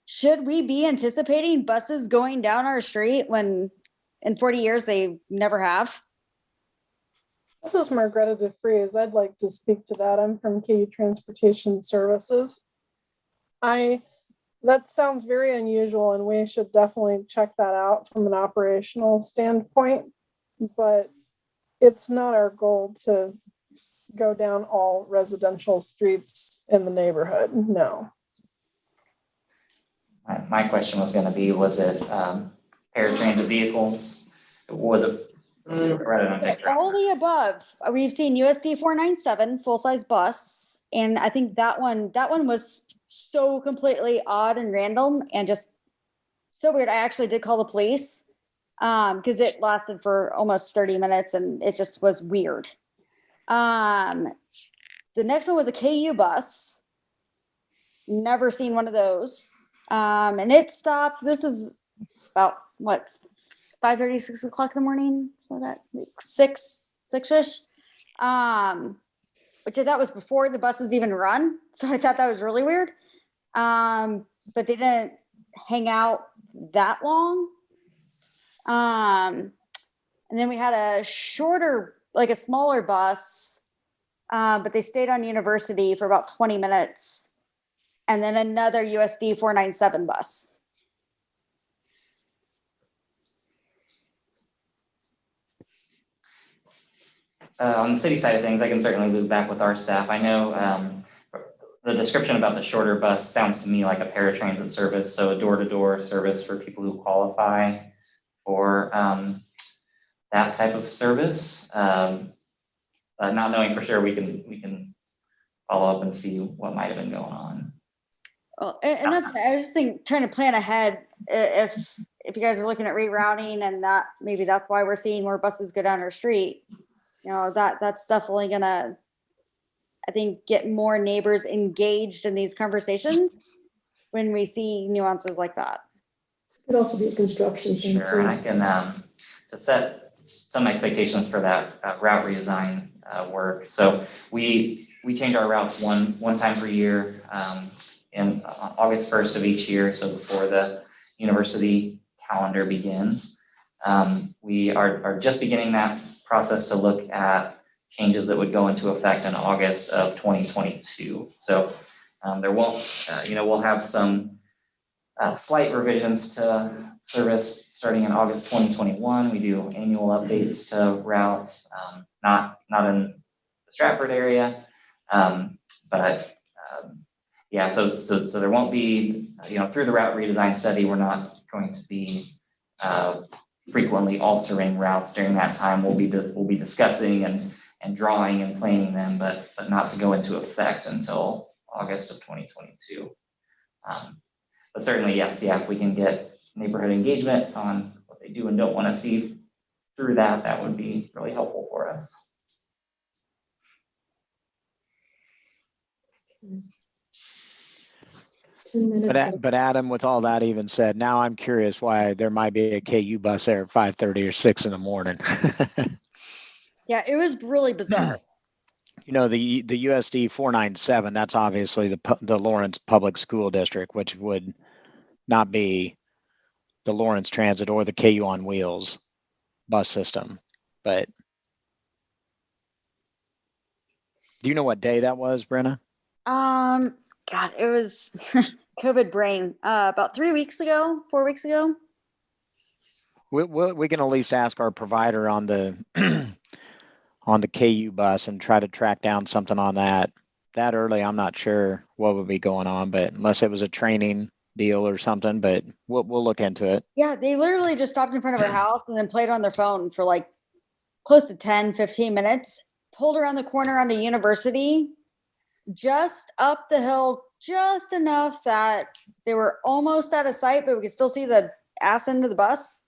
Should we be anticipating buses going down our street when in 40 years they never have? This is Margreta DeFries. I'd like to speak to that. I'm from KU Transportation Services. That sounds very unusual, and we should definitely check that out from an operational standpoint, but it's not our goal to go down all residential streets in the neighborhood, no. My question was gonna be, was it paratransit vehicles? Was it? Rather than take All routes? the above. We've seen USD 497 full-size bus, and I think that one was so completely odd and random and just so weird. I actually did call the police because it lasted for almost 30 minutes and it just was weird. The next one was a KU bus. Never seen one of those. And it stopped. This is about what, 5:30, 6 o'clock in the morning, so that 6-ish. Which I thought was before the buses even run. So I thought that was really weird. But they didn't hang out that long. And then we had a shorter, like a smaller bus, but they stayed on University for about 20 minutes. And then another USD 497 bus. On the city side of things, I can certainly loop back with our staff. I know the description about the shorter bus sounds to me like a paratransit service, so a door-to-door service for people who qualify for that type of service. Not knowing for sure, we can follow up and see what might have been going on. Well, and that's, I just think trying to plan ahead, if you guys are looking at rerouting and that, maybe that's why we're seeing more buses go down our street. You know, that's definitely gonna, I think, get more neighbors engaged in these conversations when we see nuances like that. Could also be a construction thing Sure, and I too. can, to set some expectations for that route redesign work. So we change our routes one time per year, in August 1st of each year, so before the university calendar begins. We are just beginning that process to look at changes that would go into effect in August of 2022. So there won't, we'll have some slight revisions to service starting in August 2021. We do annual updates to routes, not in the Stratford area, but yeah, so there won't be, through the route redesign study, we're not going to be frequently altering routes during that time. We'll be discussing and drawing and planning them, but not to go into effect until August of 2022. But certainly, yes, if we can get neighborhood engagement on what they do and don't want to see through that, that would be really helpful for us. But Adam, with all that even said, now I'm curious why there might be a KU bus there at 5:30 or 6 in the morning. Yeah, it was really bizarre. The USD 497, that's obviously the Lawrence Public School District, which would not be the Lawrence Transit or the KU on Wheels bus system. But Do you know what day that was, Brenna? God, it was COVID brain, about 3 weeks ago, 4 weeks ago. We can at least ask our provider on the on the KU bus and try to track down something on that. That early, I'm not sure what would be going on, but unless it was a training deal or something, but we'll look into it. Yeah, they literally just stopped in front of our house and then played on their phone for like close to 10, 15 minutes, pulled around the corner onto University, just up the hill, just enough that they were almost out of sight, but we could still see the ass end of the bus,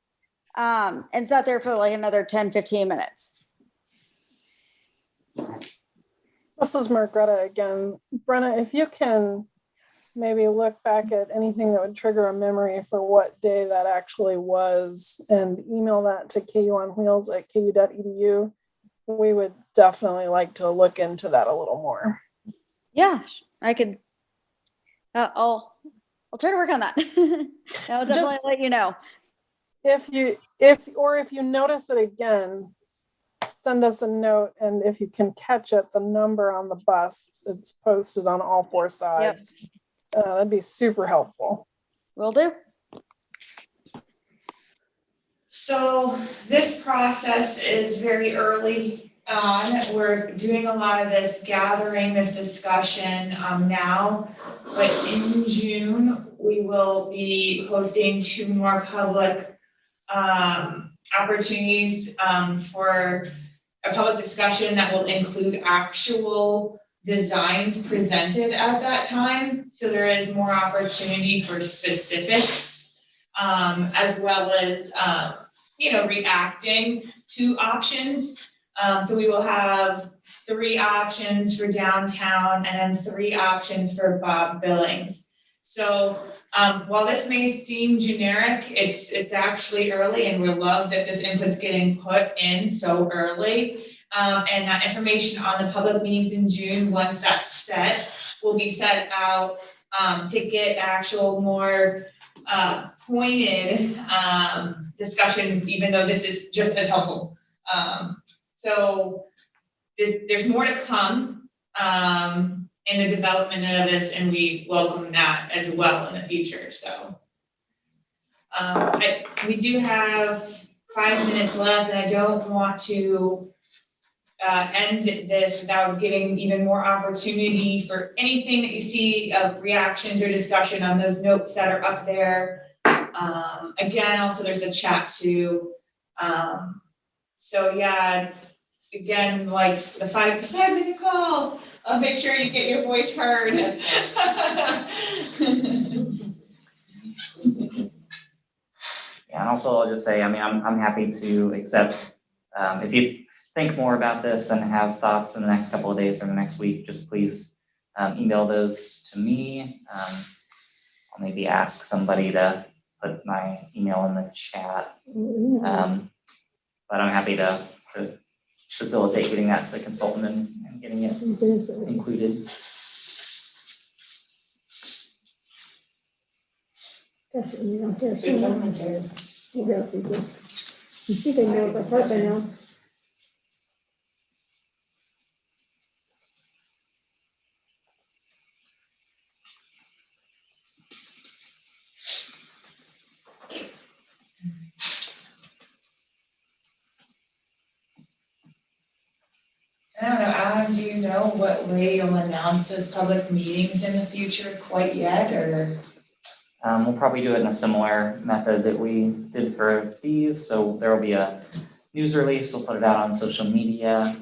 and sat there for like another 10, 15 minutes. This is Margreta again. Brenna, if you can maybe look back at anything that would trigger a memory for what day that actually was and email that to kuonwheels@ku.edu, we would definitely like to look into that a little more. Yeah, I could. I'll try to work on that. I'll definitely Just- let you know. If you notice it again, send us a note, and if you can catch it, the number on the bus, it's posted on all four sides. That'd be super helpful. Will do. So this process is very early on. We're doing a lot of this gathering, this discussion now. But in June, we will be hosting 2 more public opportunities for a public discussion that will include actual designs presented at that time. So there is more opportunity for specifics, as well as, reacting to options. So we will have 3 options for downtown and then 3 options for Bob Billings. So while this may seem generic, it's actually early, and we love that this input's getting put in so early. And that information on the public meetings in June, once that's set, will be set out to get actual more pointed discussion, even though this is just as helpful. So there's more to come in the development of this, and we welcome that as well in the future. So we do have 5 minutes left, and I don't want to end this without giving even more opportunity for anything that you see of reactions or discussion on those notes that are up there. Again, also there's the chat too. So yeah, again, like the 5-minute call, make sure you get your voice heard. Yeah, and also I'll just say, I mean, I'm happy to accept, if you think more about this and have thoughts in the next couple of days or the next week, just please email those to me. I'll maybe ask somebody to put my email in the chat. But I'm happy to facilitate getting that to the consultant and getting it included. You think they know by heart by now. I don't know, Adam, do you know what way you'll announce those public meetings in the future quite yet, or? We'll probably do it in a similar method that we did for these. So there will be a news release. We'll put it out on social media.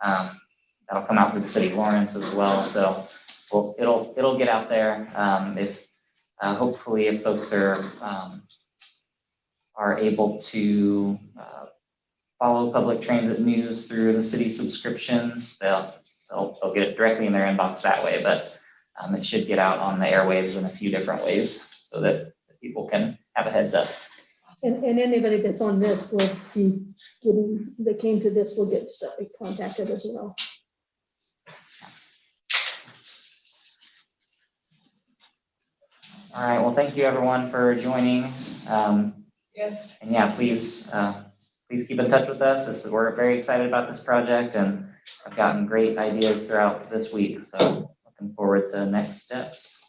That'll come out through the city of Lawrence as well. So it'll get out there. Hopefully if folks are able to follow public transit news through the city subscriptions, they'll get it directly in their inbox that way. But it should get out on the airwaves in a few different ways so that people can have a heads up. And anybody that's on this will be getting, that came to this will get stuff contacted as well. All right, well, thank you everyone for joining. Yes. And yeah, please please keep in touch with us. We're very excited about this project and I've gotten great ideas throughout this week. So looking forward to next steps.